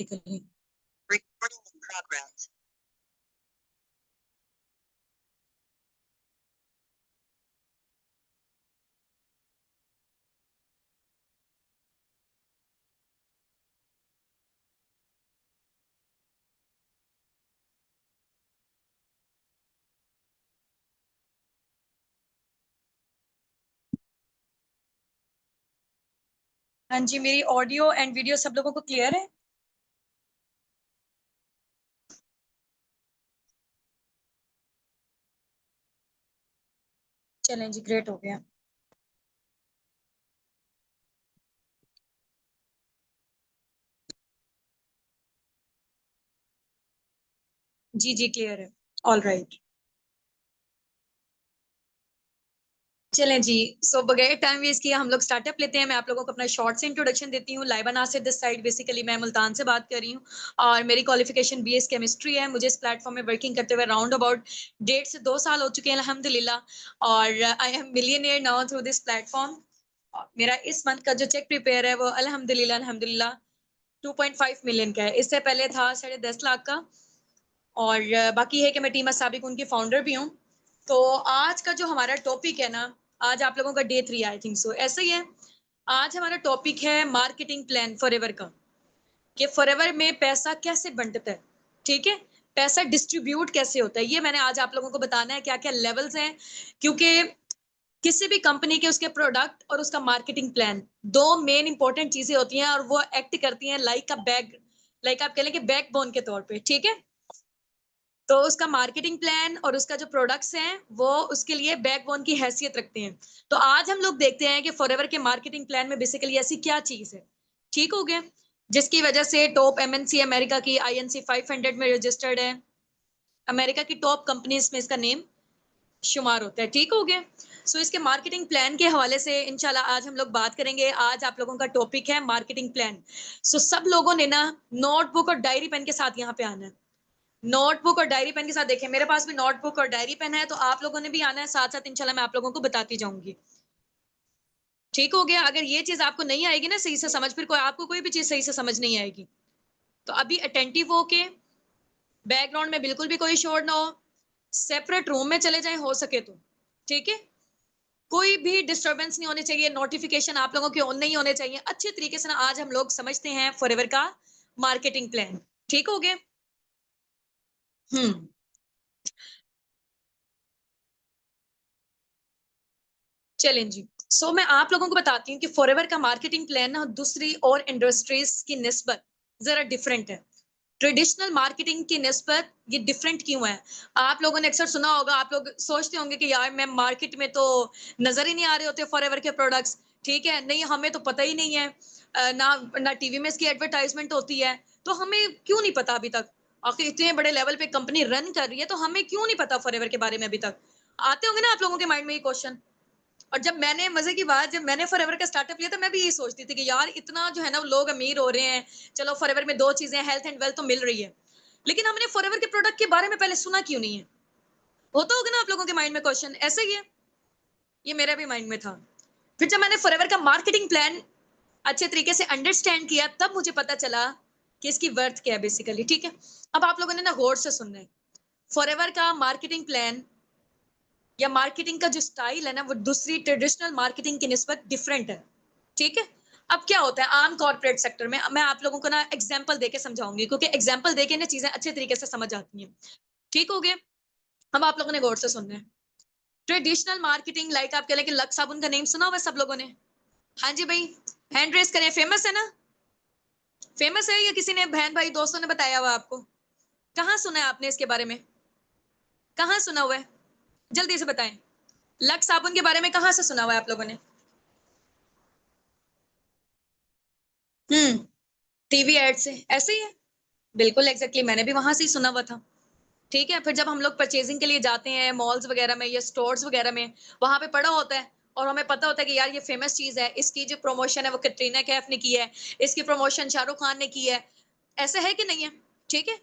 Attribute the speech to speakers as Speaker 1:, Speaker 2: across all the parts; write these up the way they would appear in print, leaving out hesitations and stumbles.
Speaker 1: Recording in progress. हाँ जी, मेरी audio and video सब लोगों को क्लियर है? चलें जी, ग्रेट हो गया। जी जी, क्लियर है। All right. चलें जी, सो बगैर टाइम वेस्ट किए हम लोग स्टार्टअप लेते हैं। मैं आप लोगों को अपना शॉर्ट से इंट्रोडक्शन देती हूँ। Laiba Nasir this side, basically मैं मुल्तान से बात कर रही हूँ और मेरी क्वालिफिकेशन बीएस केमिस्ट्री है। मुझे इस प्लेटफॉर्म में वर्किंग करते हुए राउंड अबाउट 1.5 से 2 साल हो चुके हैं अल्हम्दुलिल्लाह, और I am millionaire now through this platform. मेरा इस मंथ का जो चेक प्रिपेयर है वो अल्हम्दुलिल्लाह 2.5 मिलियन का है। इससे पहले था 10.5 लाख का। और बाकी है कि मैं टीम असाबिक उनकी फाउंडर भी हूँ। तो आज का जो हमारा टॉपिक है ना, आज आप लोगों का डे 3 आई थिंक सो, ऐसा ही है। आज हमारा टॉपिक है मार्केटिंग प्लान फॉरएवर का, कि फॉरएवर में पैसा कैसे बंटता है, ठीक है, पैसा डिस्ट्रीब्यूट कैसे होता है, ये मैंने आज आप लोगों को बताना है, क्या क्या लेवल्स हैं। क्योंकि किसी भी कंपनी के उसके प्रोडक्ट और उसका मार्केटिंग प्लान, दो मेन इंपॉर्टेंट चीजें होती हैं और वो एक्ट करती हैं लाइक अ बैक, लाइक आप कह लें कि बैकबोन के तौर पे, ठीक है। तो उसका मार्केटिंग प्लान और उसका जो प्रोडक्ट्स हैं वो उसके लिए बैकबोन की हैसियत रखते हैं। तो आज हम लोग देखते हैं कि फॉरएवर के मार्केटिंग प्लान में बेसिकली ऐसी क्या चीज है, ठीक हो गया, जिसकी वजह से टॉप एमएनसी अमेरिका की आईएनसी 500 में रजिस्टर्ड है, अमेरिका की टॉप कंपनीज में इसका नेम शुमार होता है, ठीक हो गया। सो इसके मार्केटिंग प्लान के हवाले से इंशाल्लाह आज हम लोग बात करेंगे। आज आप लोगों का टॉपिक है मार्केटिंग प्लान। सो सब लोगों ने ना नोटबुक और डायरी पेन के साथ यहाँ पे आना है। नोटबुक और डायरी पेन के साथ, देखें मेरे पास भी नोटबुक और डायरी पेन है, तो आप लोगों ने भी आना है साथ साथ, इंशाल्लाह मैं आप लोगों को बताती जाऊंगी, ठीक हो गया। अगर ये चीज आपको नहीं आएगी ना सही से समझ, फिर कोई आपको कोई भी चीज सही से समझ नहीं आएगी, तो अभी अटेंटिव होके, बैकग्राउंड में बिल्कुल भी कोई शोर ना हो, सेपरेट रूम में चले जाएं हो सके तो, ठीक है। कोई भी डिस्टरबेंस नहीं होनी चाहिए, नोटिफिकेशन आप लोगों के ऑन नहीं होने चाहिए। अच्छे तरीके से ना आज हम लोग समझते हैं फॉरएवर का मार्केटिंग प्लान, ठीक हो गया। हम्म चलें जी। मैं आप लोगों को बताती हूँ कि फॉरएवर का मार्केटिंग प्लान ना दूसरी और इंडस्ट्रीज की निस्बत जरा डिफरेंट है। ट्रेडिशनल मार्केटिंग की निस्बत ये डिफरेंट क्यों है? आप लोगों ने अक्सर सुना होगा, आप लोग सोचते होंगे कि यार मैं मार्केट में तो नजर ही नहीं आ रहे होते फॉरएवर के प्रोडक्ट्स, ठीक है, नहीं हमें तो पता ही नहीं है, ना ना टीवी में इसकी एडवर्टाइजमेंट होती है, तो हमें क्यों नहीं पता अभी तक? आखिर इतने बड़े लेवल पे कंपनी रन कर रही है, तो हमें क्यों नहीं पता फॉरएवर के बारे में अभी तक? आते होंगे ना आप लोगों के माइंड में ये क्वेश्चन। और जब मैंने, मजे की बात, जब मैंने फॉरएवर का स्टार्टअप लिया था, मैं भी यही सोचती थी कि यार इतना जो है ना लोग अमीर हो रहे हैं, चलो फॉरएवर में दो चीजें, हेल्थ एंड वेल्थ तो मिल रही है, लेकिन हमने फॉरएवर के प्रोडक्ट के बारे में पहले सुना क्यों नहीं है? होता होगा ना आप लोगों के माइंड में क्वेश्चन, ऐसा ही है, ये मेरा भी माइंड में था। फिर जब मैंने फॉरएवर का मार्केटिंग प्लान अच्छे तरीके से अंडरस्टैंड किया, तब मुझे पता चला कि इसकी वर्थ क्या है बेसिकली, ठीक है। अब आप लोगों ने ना गौर से सुनना है, फॉरएवर का मार्केटिंग प्लान या मार्केटिंग का जो स्टाइल है ना, वो दूसरी ट्रेडिशनल मार्केटिंग की निस्बत डिफरेंट है, ठीक है। अब क्या होता है आम कॉर्पोरेट सेक्टर में, मैं आप लोगों को ना एग्जांपल देके समझाऊंगी, क्योंकि एग्जांपल देके ना चीजें अच्छे तरीके से समझ आती हैं, ठीक हो गया। अब आप लोगों ने गौर से सुनना है। ट्रेडिशनल मार्केटिंग, लाइक आप कह लें कि लक्स साबुन का नेम सुना हुआ सब लोगों ने? हाँ जी भाई, हैंड रेस करें, फेमस है ना? फेमस है या किसी ने बहन भाई दोस्तों ने बताया हुआ आपको? कहाँ सुना है आपने इसके बारे में? कहाँ सुना हुआ है? जल्दी से बताएं, लक्स साबुन के बारे में कहाँ से सुना हुआ है आप लोगों ने? टीवी एड से, ऐसे ही है, बिल्कुल एग्जैक्टली, मैंने भी वहां से ही सुना हुआ था, ठीक है। फिर जब हम लोग परचेजिंग के लिए जाते हैं मॉल्स वगैरह में या स्टोर्स वगैरह में, वहां पे पड़ा होता है और हमें पता होता है कि यार ये फेमस चीज है, इसकी जो प्रमोशन है वो कैटरीना कैफ ने की है, इसकी प्रमोशन शाहरुख खान ने की है, ऐसा है कि नहीं है, ठीक है।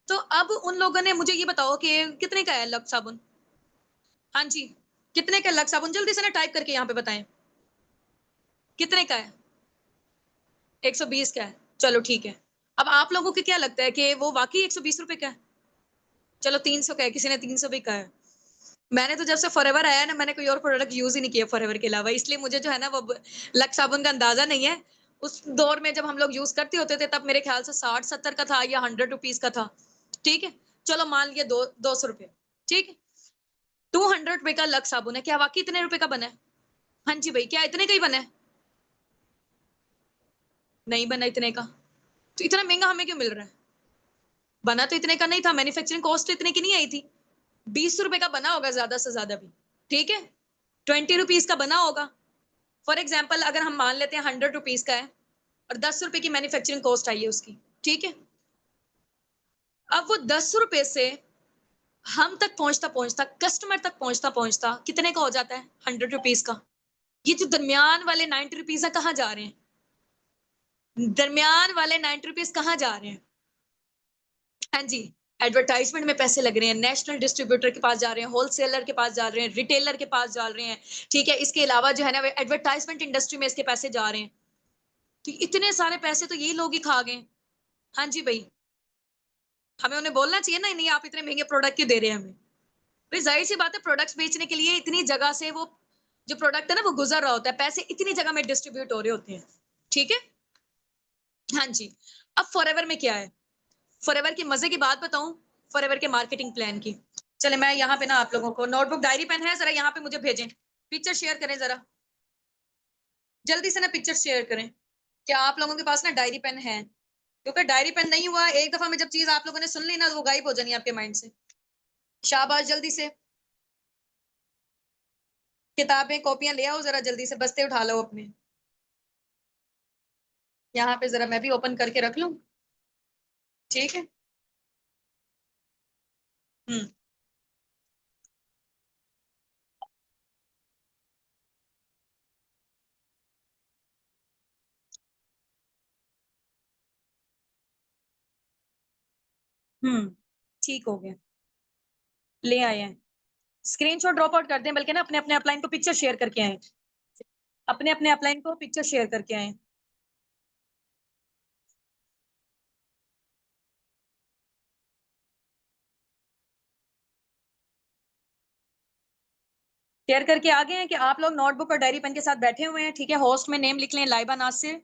Speaker 1: तो अब उन लोगों ने मुझे ये बताओ कि कितने का है लक्स साबुन? हाँ जी, कितने का लक्स साबुन? जल्दी से ना टाइप करके यहाँ पे बताएं, कितने का है? 120 का है, चलो ठीक है। अब आप लोगों को क्या लगता है कि वो वाकई 120 रुपए का है? चलो 300 का है, किसी ने 300 भी कहा है। मैंने तो जब से फॉरएवर आया है ना, मैंने कोई और प्रोडक्ट यूज ही नहीं किया फॉरएवर के अलावा, इसलिए मुझे जो है ना वो लक्स साबुन का अंदाजा नहीं है। उस दौर में जब हम लोग यूज करते होते थे तब मेरे ख्याल से 60-70 का था या 100 रुपीज का था। ठीक है, चलो मान लिया 200 रुपए। ठीक है, 200 रुपए का लक्स साबुन है, क्या वाकई इतने रुपए का बना है? हाँ जी भाई, क्या इतने का ही बना है? नहीं बना इतने का। तो इतना महंगा हमें क्यों मिल रहा है? बना तो इतने का नहीं था, मैन्युफैक्चरिंग कॉस्ट तो इतने की नहीं आई थी। 20 रुपए का बना होगा ज्यादा से ज्यादा भी। ठीक है, 20 रुपीज का बना होगा। फॉर एग्जाम्पल अगर हम मान लेते हैं 100 रुपीज का है और 10 रुपए की मैन्युफैक्चरिंग कॉस्ट आई है उसकी। ठीक है, अब वो 10 रुपए से हम तक पहुंचता पहुंचता, कस्टमर तक पहुंचता पहुंचता कितने का हो जाता है? 100 रुपीज का। ये जो दरमियान वाले 90 रुपीज है कहाँ जा रहे हैं? दरमियान वाले 90 रुपीज कहाँ जा रहे हैं? हाँ जी, एडवर्टाइजमेंट में पैसे लग रहे हैं, नेशनल डिस्ट्रीब्यूटर के पास जा रहे हैं, होलसेलर के पास जा रहे हैं, रिटेलर के पास जा रहे हैं। ठीक है, इसके अलावा जो है ना एडवर्टाइजमेंट इंडस्ट्री में इसके पैसे जा रहे हैं। तो इतने सारे पैसे तो ये लोग ही खा गए। हाँ जी भाई, हमें उन्हें बोलना चाहिए ना, नहीं आप इतने महंगे प्रोडक्ट क्यों दे रहे हैं हमें? भाई जाहिर सी बात है, प्रोडक्ट्स बेचने के लिए इतनी जगह से वो जो प्रोडक्ट है ना वो गुजर रहा होता है, पैसे इतनी जगह में डिस्ट्रीब्यूट हो रहे होते हैं। ठीक है, हाँ जी। अब फॉरएवर में क्या है? फॉरएवर की मजे की बात बताऊं, फॉरएवर के मार्केटिंग प्लान की। चले मैं यहाँ पे ना आप लोगों को नोटबुक डायरी पेन है, जरा यहाँ पे मुझे भेजें, पिक्चर शेयर करें जरा, जल्दी से ना पिक्चर शेयर करें। क्या आप लोगों के पास ना डायरी पेन है? क्योंकि डायरी पेन नहीं हुआ, एक दफा में जब चीज आप लोगों ने सुन ली ना तो वो गायब हो जानी है आपके माइंड से। शाबाश, जल्दी से किताबें कॉपियां ले आओ, जरा जल्दी से बस्ते उठा लो अपने। यहाँ पे जरा मैं भी ओपन करके रख लूं। ठीक है। हम्म। हम्म। ठीक हो गया, ले आए हैं। स्क्रीनशॉट ड्रॉप आउट कर दें, बल्कि ना अपने अपने अपलाइन को पिक्चर शेयर करके आए, अपने अपने अपलाइन को पिक्चर शेयर करके आए। शेयर करके आ गए हैं कि आप लोग नोटबुक और डायरी पेन के साथ बैठे हुए हैं। ठीक है, होस्ट में नेम लिख लें लाइबा नासिर,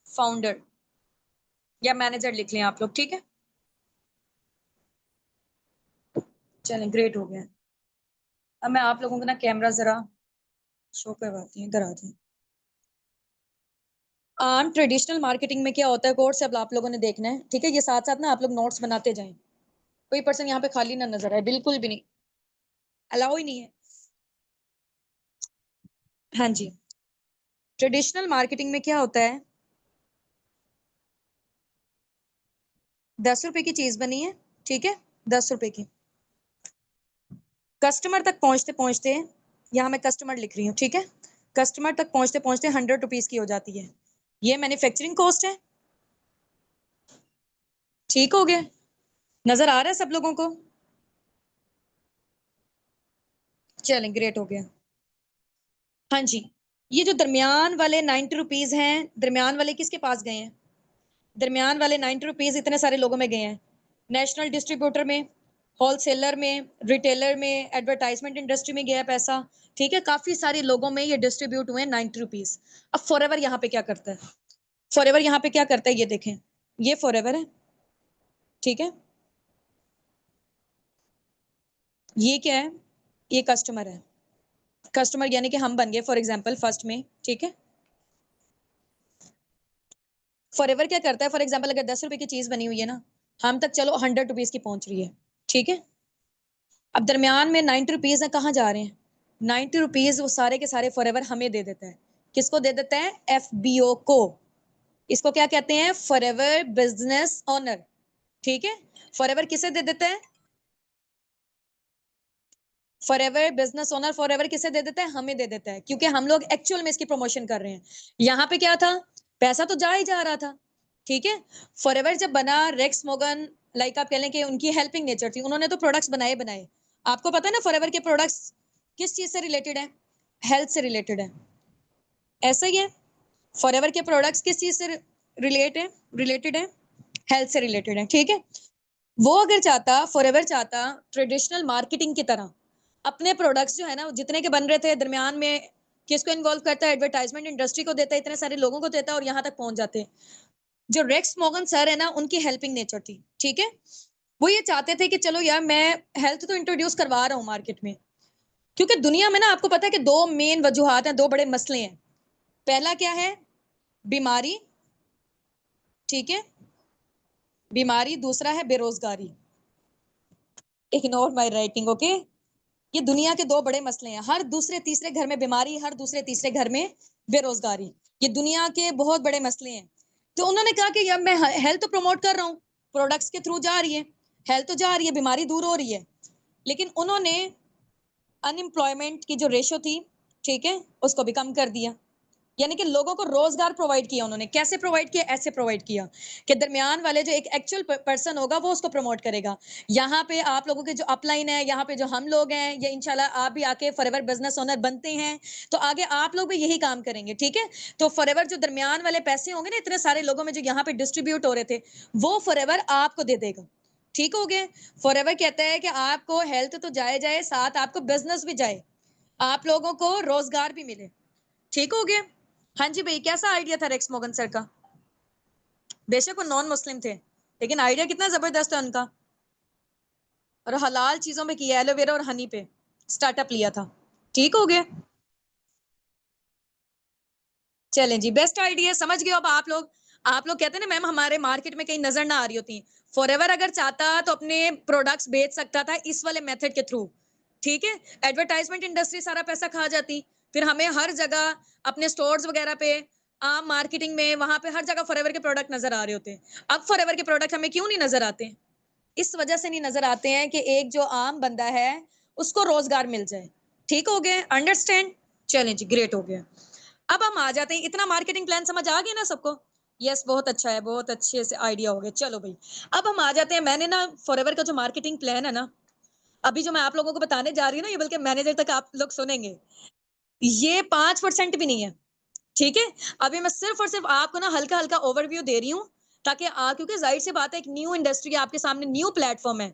Speaker 1: फाउंडर या मैनेजर लिख लें आप लोग। ठीक है, चलें ग्रेट हो गया। अब मैं आप लोगों को ना कैमरा जरा शो करवाती हूँ, इधर आ जाए। ट्रेडिशनल मार्केटिंग में क्या होता है, कोर्स अब आप लोगों ने देखना है। ठीक है, ये साथ साथ ना आप लोग नोट्स बनाते जाएं। कोई पर्सन यहाँ पे खाली ना नजर आए, बिल्कुल भी नहीं, अलाउ ही नहीं है। हाँ जी, ट्रेडिशनल मार्केटिंग में क्या होता है, 10 रुपए की चीज बनी है। ठीक है, 10 रुपए की, कस्टमर तक पहुंचते पहुंचते, यहाँ मैं कस्टमर लिख रही हूँ। ठीक है, कस्टमर तक पहुंचते पहुंचते 100 रुपीज की हो जाती है। ये मैन्युफैक्चरिंग कॉस्ट है। ठीक हो गया, नजर आ रहा है सब लोगों को? चलें ग्रेट हो गया। हाँ जी, ये जो दरमियान वाले 90 रुपीज हैं, दरमियान वाले किसके पास गए हैं? दरमियान वाले 90 रुपीज इतने सारे लोगों में गए हैं, नेशनल डिस्ट्रीब्यूटर में, होलसेलर में, रिटेलर में, एडवर्टाइजमेंट इंडस्ट्री में गया पैसा। ठीक है, काफी सारे लोगों में ये डिस्ट्रीब्यूट हुए 90 रुपीज। अब फॉरएवर यहाँ पे क्या करता है? फॉरएवर यहाँ पे क्या करता है ये देखें, ये फॉरएवर है। ठीक है, ये क्या है? ये कस्टमर है। कस्टमर यानी कि हम बन गए फॉर एग्जाम्पल फर्स्ट में। ठीक है, फॉरएवर क्या करता है, फॉर एग्जाम्पल अगर 10 रुपए की चीज बनी हुई है ना, हम तक चलो 100 रुपीज की पहुंच रही है। ठीक है, अब दरमियान में 90 रुपीज है, कहाँ जा रहे हैं? 90 रुपीज वो सारे के सारे फॉरएवर हमें दे देता है। किसको दे देता है? एफबीओ को। इसको क्या कहते हैं? Forever business owner. ठीक है, फॉरएवर किसे दे देता है? फॉरएवर बिजनेस ओनर फॉरएवर किसे दे देता है? हमें दे देता है, क्योंकि हम लोग एक्चुअल में इसकी प्रमोशन कर रहे हैं। यहाँ पे क्या था, पैसा तो जा ही जा रहा था। ठीक है, फॉरएवर जब बना, रेक्स मोगन, लाइक आप कह लें कि उनकी हेल्पिंग नेचर थी, उन्होंने तो प्रोडक्ट्स बनाए बनाए। आपको पता है ना फॉरएवर के प्रोडक्ट्स किस चीज से रिलेटेड है? हेल्थ से रिलेटेड है। ऐसा ही है, फॉरएवर के प्रोडक्ट्स किस चीज से रिलेटेड है, हेल्थ से रिलेटेड है, ठीक है। वो अगर चाहता, फॉरएवर चाहता ट्रेडिशनल मार्केटिंग की तरह अपने प्रोडक्ट्स जो है ना जितने के बन रहे थे दरमियान में किसको इन्वॉल्व करता है, एडवर्टाइजमेंट इंडस्ट्री को देता है, इतने सारे लोगों को देता है और यहाँ तक पहुंच जाते हैं। जो रेक्स मॉर्गन सर है ना उनकी हेल्पिंग नेचर थी, ठीक है। वो ये चाहते थे कि चलो यार मैं हेल्थ तो इंट्रोड्यूस करवा रहा हूँ मार्केट में, क्योंकि दुनिया में ना आपको पता है कि दो मेन वजूहात हैं, दो बड़े मसले हैं। पहला क्या है, बीमारी, ठीक है, बीमारी, दूसरा है बेरोजगारी। Ignore my writing, okay. ये दुनिया के दो बड़े मसले हैं, हर दूसरे तीसरे घर में बीमारी, हर दूसरे तीसरे घर में बेरोजगारी। ये दुनिया के बहुत बड़े मसले हैं। तो उन्होंने कहा कि यार मैं हेल्थ तो प्रमोट कर रहा हूँ, प्रोडक्ट्स के थ्रू जा रही है, हेल्थ तो जा रही है, बीमारी दूर हो रही है, लेकिन उन्होंने अनएम्प्लॉयमेंट की जो रेशो थी, ठीक है, उसको भी कम कर दिया। यानी कि लोगों को रोजगार प्रोवाइड किया उन्होंने। कैसे प्रोवाइड किया, ऐसे प्रोवाइड किया कि दरमियान वाले जो एक एक्चुअल पर्सन होगा वो उसको प्रमोट करेगा। यहाँ पे आप लोगों के जो अपलाइन है, यहाँ पे जो हम लोग हैं, ये इंशाल्लाह आप भी आके फॉरएवर बिजनेस ओनर बनते हैं तो आगे आप लोग भी यही काम करेंगे, ठीक है। तो फॉरएवर जो दरमियान वाले पैसे होंगे ना इतने सारे लोगों में जो यहाँ पे डिस्ट्रीब्यूट हो रहे थे, वो फॉरएवर आपको दे देगा, ठीक हो गया। फॉरएवर कहता है कि आपको हेल्थ तो जाए जाए, साथ आपको बिजनेस भी जाए, आप लोगों को रोजगार भी मिले, ठीक हो गया। हाँ जी भाई, कैसा आइडिया था रेक्स मॉर्गन सर का। बेशक वो नॉन मुस्लिम थे, लेकिन आइडिया कितना जबरदस्त है उनका। और हलाल चीजों में किया, एलोवेरा और हनी पे स्टार्टअप लिया था, ठीक हो गया। चलें जी, बेस्ट आइडिया समझ गए अब आप लोग। आप लोग कहते हैं ना मैम हमारे मार्केट में कहीं नजर ना आ रही होती। फॉरएवर अगर चाहता तो अपने प्रोडक्ट्स बेच सकता था इस वाले मेथड के थ्रू, ठीक है। एडवर्टाइजमेंट इंडस्ट्री सारा पैसा खा जाती, फिर हमें हर जगह अपने स्टोर्स वगैरह पे, आम मार्केटिंग में, वहां पे हर जगह फॉरएवर के प्रोडक्ट नजर आ रहे होते। अब फॉरएवर के प्रोडक्ट हमें क्यों नहीं नजर आते, इस वजह से नहीं नजर आते हैं कि एक जो आम बंदा है उसको रोजगार मिल जाए, ठीक हो गया, अंडरस्टैंड। चलें जी, ग्रेट हो गया। अब हम आ जाते हैं, इतना मार्केटिंग प्लान समझ आ गया ना सबको। यस, बहुत अच्छा है, बहुत अच्छे से आइडिया हो गया। चलो भाई, अब हम आ जाते हैं, मैंने ना फॉरएवर का जो मार्केटिंग प्लान है ना, अभी जो मैं आप लोगों को बताने जा रही हूँ ना, ये बल्कि मैनेजर तक आप लोग सुनेंगे, ये 5% भी नहीं है, ठीक है। अभी मैं सिर्फ और सिर्फ आपको ना हल्का हल्का ओवरव्यू दे रही हूँ, ताकि क्योंकि जाहिर सी बात है एक न्यू इंडस्ट्री आपके सामने, न्यू प्लेटफॉर्म है,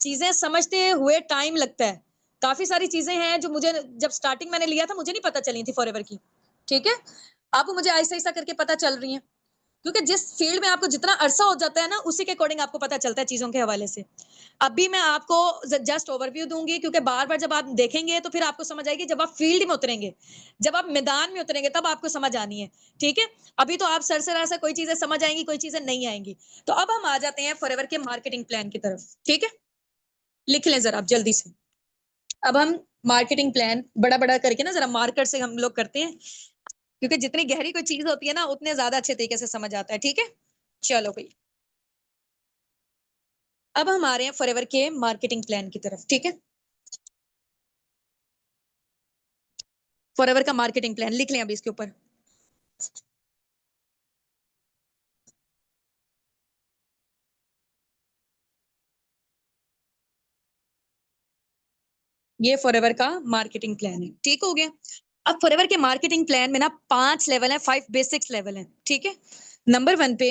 Speaker 1: चीजें समझते हुए टाइम लगता है। काफी सारी चीजें हैं जो मुझे जब स्टार्टिंग मैंने लिया था मुझे नहीं पता चली थी फॉरएवर की, ठीक है। अब मुझे ऐसा ऐसा करके पता चल रही है, क्योंकि जिस फील्ड में आपको जितना अरसा हो जाता है ना उसी के अकॉर्डिंग आपको पता चलता है चीजों के हवाले से। अभी मैं आपको जस्ट ओवरव्यू दूंगी, क्योंकि बार बार जब आप देखेंगे तो फिर आपको समझ आएगी, जब आप फील्ड में उतरेंगे, जब आप मैदान में उतरेंगे तब आपको समझ आनी है, ठीक है। अभी तो आप सरसरा से कोई चीजें समझ आएंगी, कोई चीजें नहीं आएंगी। तो अब हम आ जाते हैं फॉरएवर के मार्केटिंग प्लान की तरफ, ठीक है। लिख लें जरा आप जल्दी से। अब हम मार्केटिंग प्लान बड़ा बड़ा करके ना जरा मार्कर से हम लोग करते हैं, क्योंकि जितनी गहरी कोई चीज होती है ना उतने ज्यादा अच्छे तरीके से समझ आता है, ठीक है। चलो भाई, अब हम आ रहे हैं फॉरएवर के मार्केटिंग प्लान की तरफ, ठीक है। फॉरएवर का मार्केटिंग प्लान लिख लें अभी इसके ऊपर। ये फॉरएवर का मार्केटिंग प्लान है, ठीक हो गया। अब फॉरएवर के मार्केटिंग प्लान में ना 5 लेवल है, 5 बेसिक्स लेवल है, ठीक है। नंबर 1 पे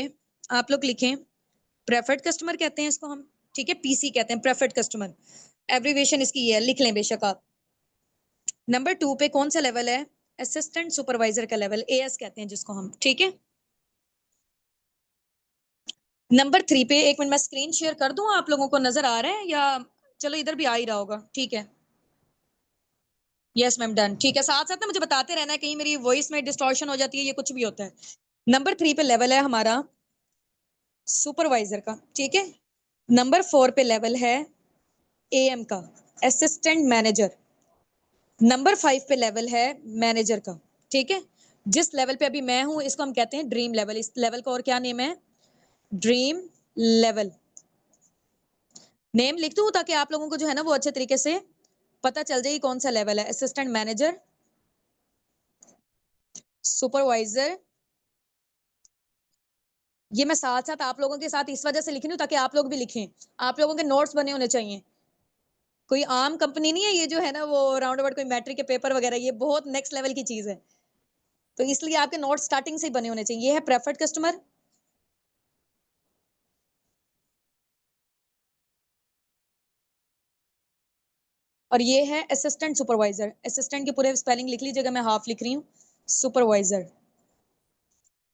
Speaker 1: आप लोग लिखें, प्रेफर्ड कस्टमर कहते हैं इसको हम, ठीक है, पीसी कहते हैं, प्रेफर्ड कस्टमर, एब्रीविएशन इसकी ये है, लिख लें बेशक आप। नंबर 2 पे कौन सा लेवल है, असिस्टेंट सुपरवाइजर का लेवल, एएस कहते हैं जिसको हम, ठीक है। नंबर 3 पे, एक मिनट मैं स्क्रीन शेयर कर दूं, आप लोगों को नजर आ रहा है या, चलो इधर भी आ ही रहा होगा, ठीक है। यस मैम, डन, ठीक है। साथ साथ ना मुझे बताते रहना है, कहीं मेरी वॉइस में डिस्टॉर्शन हो जाती है, ये कुछ भी होता है। नंबर 3 पे लेवल है हमारा सुपरवाइजर का, ठीक है। नंबर 4 पे लेवल है एएम का, असिस्टेंट मैनेजर। नंबर 5 पे लेवल है मैनेजर का, ठीक है। जिस लेवल पे अभी मैं हूं इसको हम कहते हैं ड्रीम लेवल। इस लेवल का और क्या नेम है, ड्रीम लेवल। नेम लिख दूं ताकि आप लोगों को जो है ना वो अच्छे तरीके से पता चल जाए कौन सा लेवल है, असिस्टेंट मैनेजर, सुपरवाइजर। ये मैं साथ साथ आप लोगों के साथ इस वजह से लिख रही हूँ ताकि आप लोग भी लिखें, आप लोगों के नोट्स बने होने चाहिए। कोई आम कंपनी नहीं है ये जो है ना वो राउंड अबाउट कोई मैट्रिक के पेपर वगैरह, ये बहुत नेक्स्ट लेवल की चीज है, तो इसलिए आपके नोट्स स्टार्टिंग से ही बने होने चाहिए। ये है प्रेफर्ड कस्टमर, और ये है असिस्टेंट सुपरवाइजर। असिस्टेंट के पूरे स्पेलिंग लिख लीजिएगा, मैं हाफ लिख रही हूँ, सुपरवाइजर।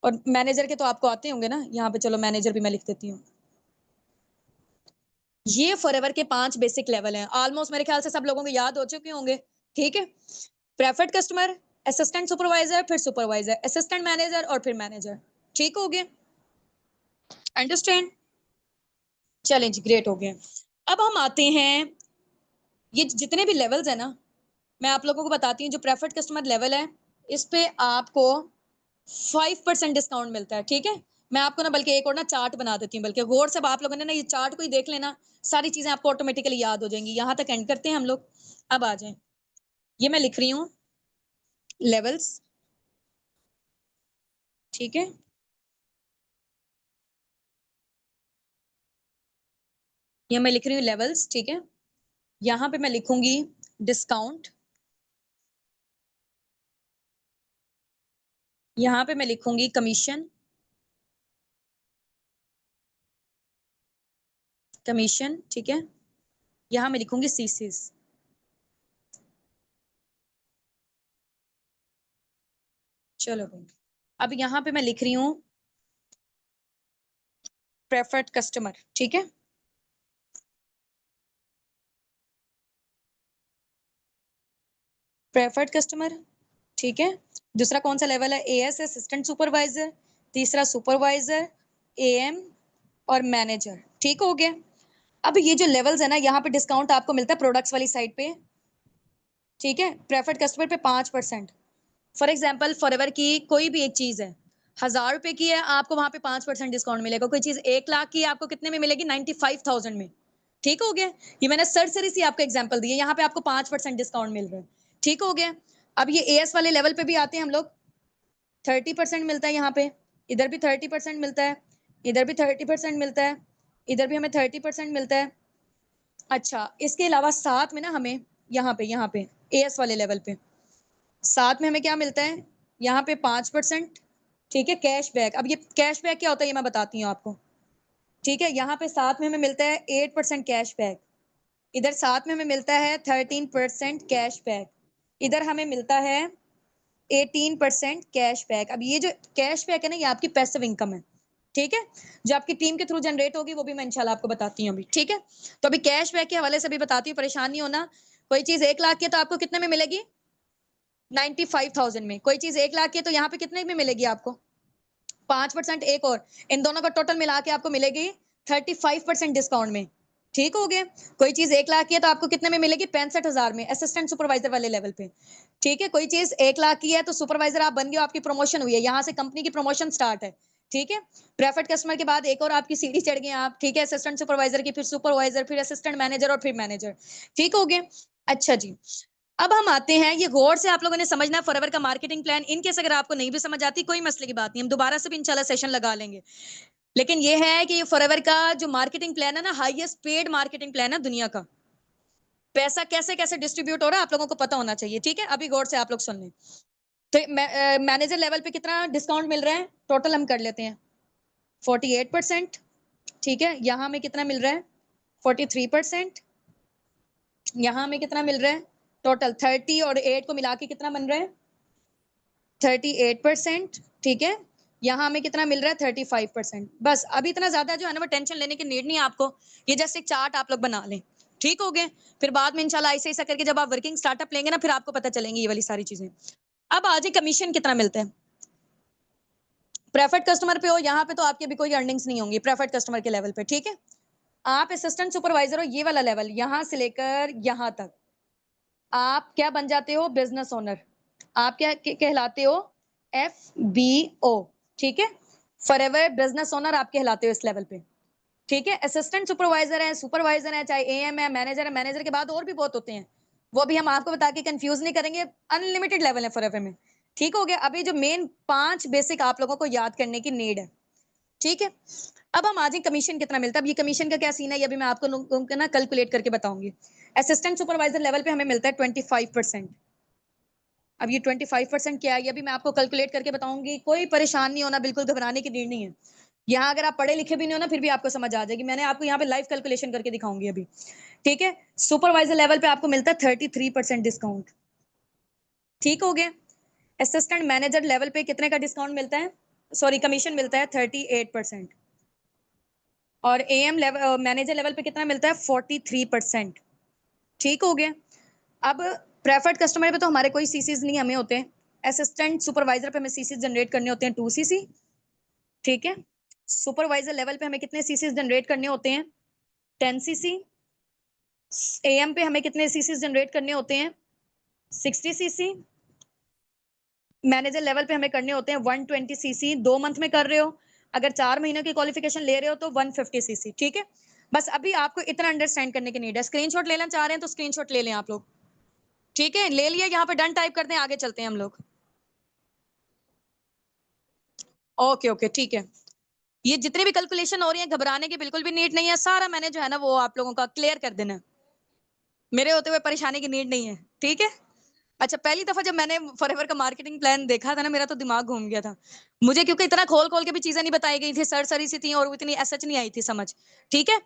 Speaker 1: और मैनेजर के तो आपको आते होंगे ना, यहाँ पे चलो मैनेजर भी मैं लिख देती हूँ। ये फॉरएवर के 5 बेसिक लेवल हैं, ऑलमोस्ट मेरे ख्याल से सब लोगों को याद हो चुके होंगे। ठीक है, प्रेफर्ड कस्टमर, असिस्टेंट सुपरवाइजर, फिर सुपरवाइजर, असिस्टेंट मैनेजर और फिर मैनेजर। ठीक हो गया, अंडरस्टैंड? चलें जी, ग्रेट हो गया। अब हम आते हैं, ये जितने भी लेवल्स है ना, मैं आप लोगों को बताती हूँ। जो प्रेफर्ड कस्टमर लेवल है, इस पे आपको 5% डिस्काउंट मिलता है। ठीक है, मैं आपको ना बल्कि एक और ना चार्ट बना देती हूँ, बल्कि गौर से आप लोगों ने ना ये चार्ट को ही देख लेना, सारी चीजें आपको ऑटोमेटिकली याद हो जाएंगी। यहाँ तक एंड करते हैं हम लोग। अब आ जाए, ये मैं लिख रही हूँ लेवल्स। ठीक है, ये मैं लिख रही हूँ लेवल्स। ठीक है, यहाँ पे मैं लिखूंगी डिस्काउंट, यहाँ पे मैं लिखूंगी कमीशन, कमीशन। ठीक है, यहाँ मैं लिखूंगी सीसीस। चलो भाई, अब यहाँ पे मैं लिख रही हूँ प्रेफर्ड कस्टमर। ठीक है, प्रेफर्ड कस्टमर। ठीक है, दूसरा कौन सा लेवल है? As, assistant supervisor. तीसरा सुपरवाइजर, एएम और मैनेजर। ठीक हो गया। अब ये जो लेवल्स है ना, यहाँ पे डिस्काउंट आपको मिलता है प्रोडक्ट्स वाली साइड पे। ठीक है, प्रेफर्ड कस्टमर पे 5%। फॉर एग्जाम्पल फॉरएवर की कोई भी एक चीज है, 1000 रुपए की है, आपको वहां पे 5% डिस्काउंट मिलेगा। कोई चीज 1 लाख की है, आपको कितने में मिलेगी? 95,000 में। ठीक हो गया, ये मैंने सरसरी सी आपको एग्जांपल दी है, यहाँ पे आपको 5% डिस्काउंट मिल रहा है। ठीक हो गया। अब ये एएस वाले लेवल पे भी आते हैं हम लोग, 30% मिलता है यहाँ पे, इधर भी 30% मिलता है, इधर भी 30% मिलता है, इधर भी हमें 30% मिलता है। अच्छा, इसके अलावा साथ में ना हमें यहाँ पे एएस वाले लेवल पे साथ में हमें क्या मिलता है? यहाँ पे 5%। ठीक है, कैशबैक। अब ये कैशबैक क्या होता है ये मैं बताती हूँ आपको। ठीक है, यहाँ पे साथ में हमें मिलता है 8% कैशबैक, इधर साथ में हमें मिलता है 13% कैशबैक, इधर हमें मिलता है 18% कैशबैक। अब ये जो कैशबैक है ना, ये आपकी पैसिव इनकम है। ठीक है, जो आपकी टीम के थ्रू जनरेट होगी वो भी मैं इंशाल्लाह आपको बताती हूँ अभी। ठीक है, तो अभी कैशबैक के हवाले से भी बताती हूँ, परेशान नहीं होना। कोई चीज 1 लाख की है तो आपको कितने में मिलेगी? 95,000 में। कोई चीज 1 लाख की है तो यहाँ पे कितने में मिलेगी आपको? 5%। एक और, इन दोनों का टोटल मिला के आपको मिलेगी 35% डिस्काउंट में। ठीक हो गया। कोई चीज 1 लाख की है तो आपको कितने में मिलेगी? 65,000 में, असिस्टेंट सुपरवाइजर वाले लेवल पे। ठीक है, कोई चीज 1 लाख की है तो सुपरवाइजर आप बन गए, आपकी प्रमोशन हुई है, यहाँ से कंपनी की प्रमोशन स्टार्ट है। ठीक है, प्रेफर्ड कस्टमर के बाद एक और आपकी सीढ़ी चढ़ गए आप। ठीक है, असिस्टेंट सुपरवाइजर की, फिर सुपरवाइजर, फिर असिस्टेंट मैनेजर और फिर मैनेजर। ठीक हो गया। अच्छा जी, अब हम आते हैं, ये गौर से आप लोगों ने समझना है फॉरएवर का मार्केटिंग प्लान। इन केस अगर आपको नहीं भी समझ आती, कोई मसले की बात नहीं, हम दोबारा से भी इंशाल्लाह सेशन लगा लेंगे। लेकिन ये है कि ये फॉरएवर का जो मार्केटिंग प्लान है ना, हाईएस्ट पेड मार्केटिंग प्लान है दुनिया का। पैसा कैसे कैसे डिस्ट्रीब्यूट हो रहा है आप लोगों को पता होना चाहिए। ठीक है, अभी गौर से आप लोग सुन लें। तो मैनेजर लेवल पे कितना डिस्काउंट मिल रहा है? टोटल हम कर लेते हैं, 48%। ठीक है, यहाँ में कितना मिल रहा है? 43%। यहाँ में कितना मिल रहा है? टोटल 30 और 8 को मिला के कितना बन रहा है? 38%। ठीक है, यहाँ हमें कितना मिल रहा है? 35%। बस, अभी इतना ज्यादा जो है ना वो टेंशन लेने की नीड नहीं है आपको, ये जस्ट एक चार्ट आप लोग बना लें। ठीक हो गए, फिर बाद में इंशाल्लाह ऐसे ऐसा करके जब आप वर्किंग स्टार्टअप लेंगे ना, फिर आपको पता चलेंगी ये वाली सारी चीजें। अब आज कमीशन कितना मिलता है प्रेफर्ड कस्टमर पे हो, यहाँ पे तो आपकी अभी कोई अर्निंग्स नहीं होंगी प्रेफर्ड कस्टमर के लेवल पे। ठीक है, आप असिस्टेंट सुपरवाइजर हो, ये वाला लेवल यहाँ से लेकर यहाँ तक आप क्या बन जाते हो? Business owner. आप क्या कहलाते हो? FBO। ठीक है, फॉरएवर बिजनेस ओनर आप कहलाते हो इस लेवल पे। ठीक है, असिस्टेंट सुपरवाइजर है, सुपरवाइजर है, चाहे एएम है, मैनेजर के बाद और भी बहुत होते हैं, वो भी हम आपको बता के कंफ्यूज नहीं करेंगे। अनलिमिटेड लेवल है फॉरएवर में। ठीक हो गया, अभी जो मेन 5 बेसिक आप लोगों को याद करने की नीड है। ठीक है, अब हम आज कमीशन कितना मिलता है। अब ये कमीशन का क्या सीन है, ये भी मैं आपको ना कैलकुलेट करके बताऊंगी। असिस्टेंट सुपरवाइजर लेवल पे हमें मिलता है 25%। अब ये 25% क्या है, ये भी मैं आपको कैलकुलेट करके बताऊंगी, कोई परेशान नहीं होना, बिल्कुल घबराने की नीड नहीं है। यहाँ अगर आप पढ़े लिखे भी नहीं हो ना, फिर भी आपको समझ आ जाएगी। मैंने आपको यहाँ पे लाइव कैलकुलेशन करके दिखाऊंगी अभी, ठीक है। सुपरवाइजर लेवल पे आपको मिलता है 33% डिस्काउंट, ठीक हो गया। असिस्टेंट मैनेजर लेवल पे कितने का डिस्काउंट मिलता है, सॉरी कमीशन मिलता है 38%। और एएम लेवल मैनेजर लेवल पे कितना मिलता है 43%, ठीक हो गया। अब प्रेफर्ड कस्टमर पे तो हमारे कोई सीसीज नहीं हमें होते हैं। असिस्टेंट सुपरवाइजर पे हमें सीसीज जनरेट करने होते हैं 2 सीसी, ठीक है। सुपरवाइजर लेवल पे हमें कितने सीसीज जनरेट करने होते हैं 10 सीसी। एएम पे हमें कितने सीसीज जनरेट करने होते हैं 60 सीसी। मैनेजर लेवल पे हमें करने होते हैं 120 सीसी। 2 मंथ में कर रहे हो, अगर 4 महीनों की क्वालिफिकेशन ले रहे हो तो 150 सीसी, ठीक है। बस अभी आपको इतना अंडरस्टैंड करने की नीड है। स्क्रीनशॉट लेना चाह रहे हैं तो स्क्रीनशॉट ले लें आप लोग, ठीक है। ले लिया, यहाँ पे डन टाइप कर दें, आगे चलते हैं हम लोग। ओके ओके, ठीक है। ये जितने भी कैलकुलेशन हो रही है, घबराने की बिल्कुल भी नीड नहीं है। सारा मैंने जो है ना वो आप लोगों का क्लियर कर देना है, मेरे होते हुए परेशानी की नीड नहीं है, ठीक है। अच्छा, पहली दफा जब मैंने फॉरएवर का मार्केटिंग प्लान देखा था ना, मेरा तो दिमाग घूम गया था मुझे, क्योंकि इतना खोल खोल के भी चीजें नहीं बताई गई थी, सर सी थी और इतनी एसएच नहीं आई थी समझ, ठीक है।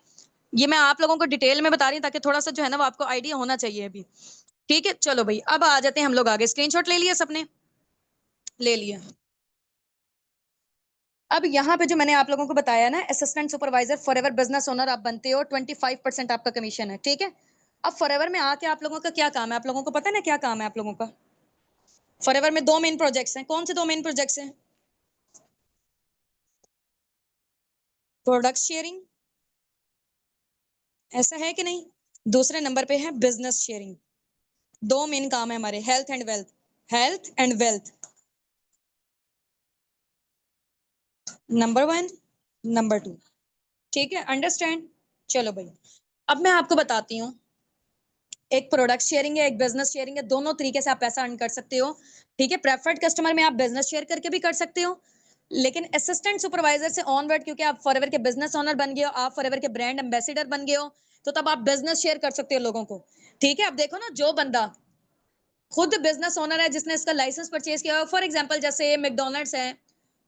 Speaker 1: ये मैं आप लोगों को डिटेल में बता रही हूँ ताकि थोड़ा सा जो है ना वो आपको आइडिया होना चाहिए अभी, ठीक है। चलो भाई, अब आ जाते हैं हम लोग आगे। स्क्रीनशॉट ले लिया सबने, ले लिया। अब यहाँ पे जो मैंने आप लोगों को बताया ना, assistant supervisor forever business owner आप बनते हो, 25% आपका कमीशन है, ठीक है। अब फॉरएवर में आके आप लोगों का क्या काम है, आप लोगों को पता है ना क्या काम है आप लोगों का। फॉरएवर में 2 मेन प्रोजेक्ट्स हैं। कौन से 2 मेन प्रोजेक्ट्स हैं? प्रोडक्ट शेयरिंग, ऐसा है कि नहीं। दूसरे नंबर पे है बिजनेस शेयरिंग। 2 मेन काम है हमारे, health and wealth, health and wealth, number 1, number 2, ठीक है। अंडरस्टैंड। चलो भाई, अब मैं आपको बताती हूँ, एक प्रोडक्ट शेयरिंग है, एक बिजनेस शेयरिंग है। दोनों तरीके से आप पैसा अर्न कर सकते हो, ठीक है। प्रेफर्ड कस्टमर में आप बिजनेस शेयर करके भी कर सकते हो, लेकिन असिस्टेंट सुपरवाइजर से ऑनवर्ड, क्योंकि आप फॉरएवर के बिजनेस ओनर बन गए हो, आप फॉरएवर के ब्रांड एम्बेसडर बन गए हो, तो तब आप बिजनेस शेयर कर सकते हो लोगों को, ठीक है। अब देखो ना, जो बंदा खुद बिजनेस ओनर है, जिसने इसका लाइसेंस परचेज किया, फॉर एग्जांपल जैसे मैकडॉनल्ड्स है,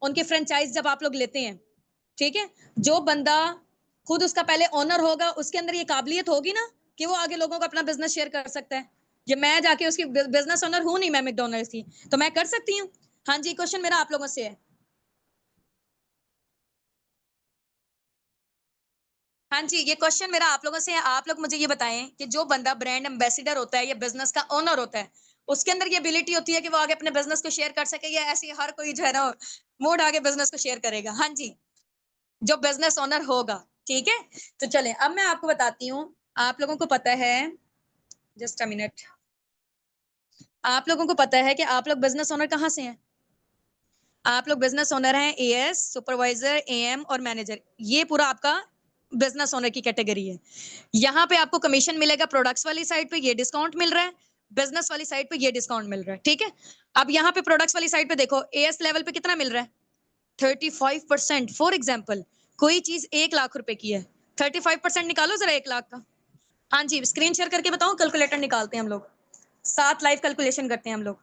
Speaker 1: उनके फ्रेंचाइज जब आप लोग लेते हैं, ठीक है, जो बंदा खुद उसका पहले ओनर होगा, उसके अंदर ये काबिलियत होगी ना कि वो आगे लोगों को अपना बिजनेस शेयर कर सकता है। ये मैं जाके उसकी बिजनेस ओनर हूं नहीं, मैं मैकडॉनल्ड्स की, तो मैं कर सकती हूँ। हाँ जी, क्वेश्चन मेरा आप लोगों से है। हाँ जी, ये क्वेश्चन मेरा आप लोगों से है। आप लोग मुझे ये बताएं कि जो बंदा ब्रांड एम्बेसडर होता है या बिजनेस का ओनर होता है, उसके अंदर ये एबिलिटी होती है कि वो आगे अपने बिजनेस को शेयर कर सके, या ऐसे हर कोई जो है ना मूड आगे बिजनेस को शेयर करेगा? हाँ जी, जो बिजनेस ओनर होगा, ठीक है। तो चले, अब मैं आपको बताती हूँ। आप लोगों को पता है, जस्ट अ मिनट, आप लोगों को पता है कि आप लोग बिजनेस ओनर कहाँ से हैं? आप लोग बिजनेस ओनर हैं एएस, सुपरवाइजर, एएम और मैनेजर। ये पूरा आपका बिजनेस ओनर की कैटेगरी है। यहाँ पे आपको कमीशन मिलेगा, प्रोडक्ट्स वाली साइड पे ये डिस्काउंट मिल रहा है, बिजनेस वाली साइड पे ये डिस्काउंट मिल रहा है, ठीक है। अब यहाँ पे प्रोडक्ट्स वाली साइड पे देखो, एएस लेवल पे कितना मिल रहा है 35%। फॉर एग्जाम्पल, कोई चीज 1 लाख रुपए की है, 35% निकालो जरा 1 लाख का। हाँ जी, स्क्रीन शेयर करके बताओ, कैलकुलेटर निकालते हैं हम लोग, साथ लाइव कैलकुलेशन करते हैं हम लोग।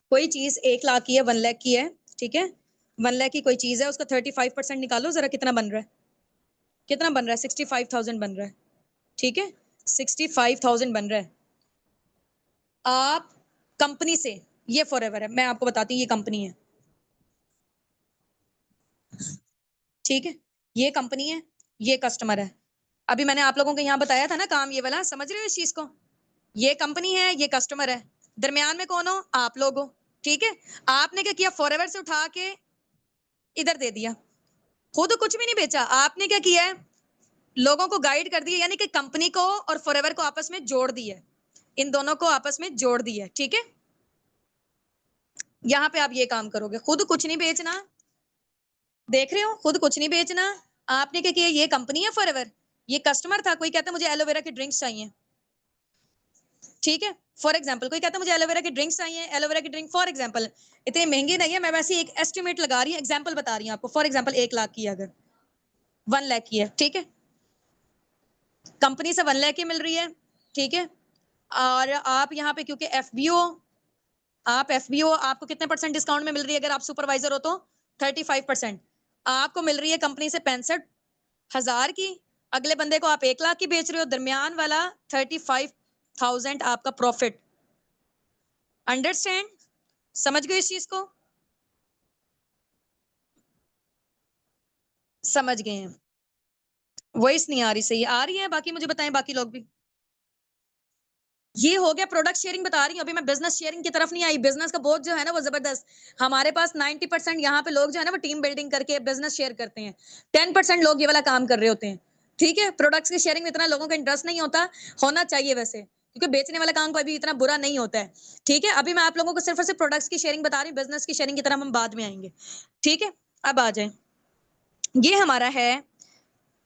Speaker 1: कोई चीज 1 लाख की है, 1 लाख की है, ठीक है। 1 लाख की कोई चीज है, उसका 35% निकालो जरा, कितना बन रहा है, कितना बन रहा है 65,000 बन रहा है, ठीक है। 65,000 बन रहा है। आप कंपनी से, ये फॉरएवर है, मैं आपको बताती हूँ, ये कंपनी है, ठीक है। ये कंपनी है, ये कस्टमर है। अभी मैंने आप लोगों को यहाँ बताया था ना काम ये वाला, समझ रहे हो इस चीज को। ये कंपनी है, ये कस्टमर है, दरमियान में कौन हो, आप लोग हो, ठीक है। आपने क्या किया, फॉरएवर से उठा के इधर दे दिया, खुद कुछ भी नहीं बेचा। आपने क्या किया है, लोगों को गाइड कर दिया, यानी कि कंपनी को और फॉरएवर को आपस में जोड़ दिया, इन दोनों को आपस में जोड़ दिया, ठीक है। यहाँ पे आप ये काम करोगे, खुद कुछ नहीं बेचना, देख रहे हो, खुद कुछ नहीं बेचना। आपने क्या किया, ये कंपनी है फॉरएवर, ये कस्टमर था। कोई कहता है मुझे एलोवेरा की ड्रिंक्स चाहिए, ठीक है। फॉर एग्जाम्पल कोई कहता है मुझे एलोवेरा की ड्रिंक्स चाहिए, एलोवेरा की ड्रिंक फॉर एग्जाम्पल इतनी महंगी नहीं है, मैं वैसे एक एस्टिमेट लगा रही हूँ, एग्जाम्पल बता रही हूँ आपको। फॉर एग्जाम्पल 1 लाख की है, अगर 1 लाख की है, ठीक है, कंपनी से 1 लाख की मिल रही है, ठीक है। और आप यहाँ पे क्योंकि एफबीओ, आप एफबीओ, आपको कितने परसेंट डिस्काउंट में मिल रही है अगर आप सुपरवाइजर हो तो 35%। आपको मिल रही है कंपनी से 65,000 की, अगले बंदे को आप 1 लाख की बेच रहे हो, दरमियान वाला 35,000 आपका प्रॉफिट। अंडरस्टैंड? समझ गए इस चीज को? समझ गए हैं। वॉइस नहीं आ रही सही, आ रही है? बाकी मुझे बताएं, बाकी लोग भी। ये हो गया प्रोडक्ट शेयरिंग बता रही हूँ, अभी मैं बिजनेस शेयरिंग की तरफ नहीं आई। बिजनेस का बोझ जो है ना वो जबरदस्त। हमारे पास 90% यहाँ पे लोग जो है ना वो टीम बिल्डिंग करके बिजनेस शेयर करते हैं। 10% लोग ये वाला काम कर रहे होते हैं। ठीक है, प्रोडक्ट्स की शेयरिंग में इतना लोगों का इंटरेस्ट नहीं होता, होना चाहिए वैसे, क्योंकि बेचने वाला काम कोई भी इतना बुरा नहीं होता है। ठीक है, अभी मैं आप लोगों को सिर्फ और सिर्फ प्रोडक्ट्स की शेयरिंग बता रही हूँ, बिजनेस की शेयरिंग की तरफ हम बाद में आएंगे। ठीक है, अब आ जाए। ये हमारा है,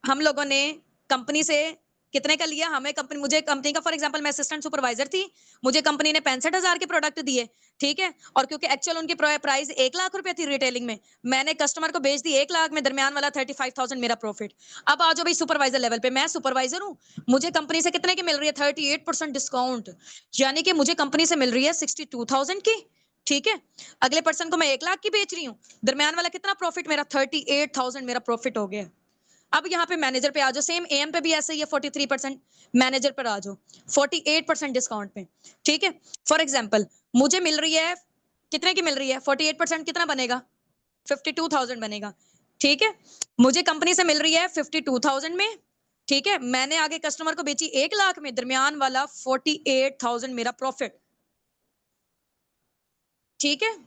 Speaker 1: हम लोगों ने कंपनी से कितने का लिया, हमें कंपनी, मुझे कंपनी का, फॉर एग्जांपल मैं असिस्टेंट सुपरवाइजर थी, मुझे कंपनी ने 65,000 के प्रोडक्ट दिए। ठीक है, और क्योंकि एक्चुअल उनकी प्राइस 1 लाख रुपए थी रिटेलिंग में, मैंने कस्टमर को बेच दी 1 लाख में, दरमियान वाला 35,000 मेरा प्रॉफिट। अब आ जाओ भाई सुपरवाइजर लेवल पे, मैं सुपरवाइजर हूँ, मुझे कंपनी से कितने की मिल रही है, 38% डिस्काउंट, यानी कि मुझे कंपनी से मिल रही है 62,000 की। ठीक है, अगले पर्सन को मैं 1 लाख की बेच रही हूँ, दरमियान वाला कितना प्रॉफिट मेरा, 38,000 मेरा प्रॉफिट हो गया। अब यहाँ पे मैनेजर पे आ जाओ, सेम एम पे भी ऐसे ही है 43%, मैनेजर पर आ जाओ 48% डिस्काउंट में। ठीक है, फॉर एग्जाम्पल मुझे मिल रही है, कितने की मिल रही है, 48% कितना बनेगा, 52,000 बनेगा। ठीक है, मुझे कंपनी से मिल रही है 52,000 में। ठीक है, मैंने आगे कस्टमर को बेची 1 लाख में, दरमियान वाला 48,000 मेरा प्रॉफिट। ठीक है,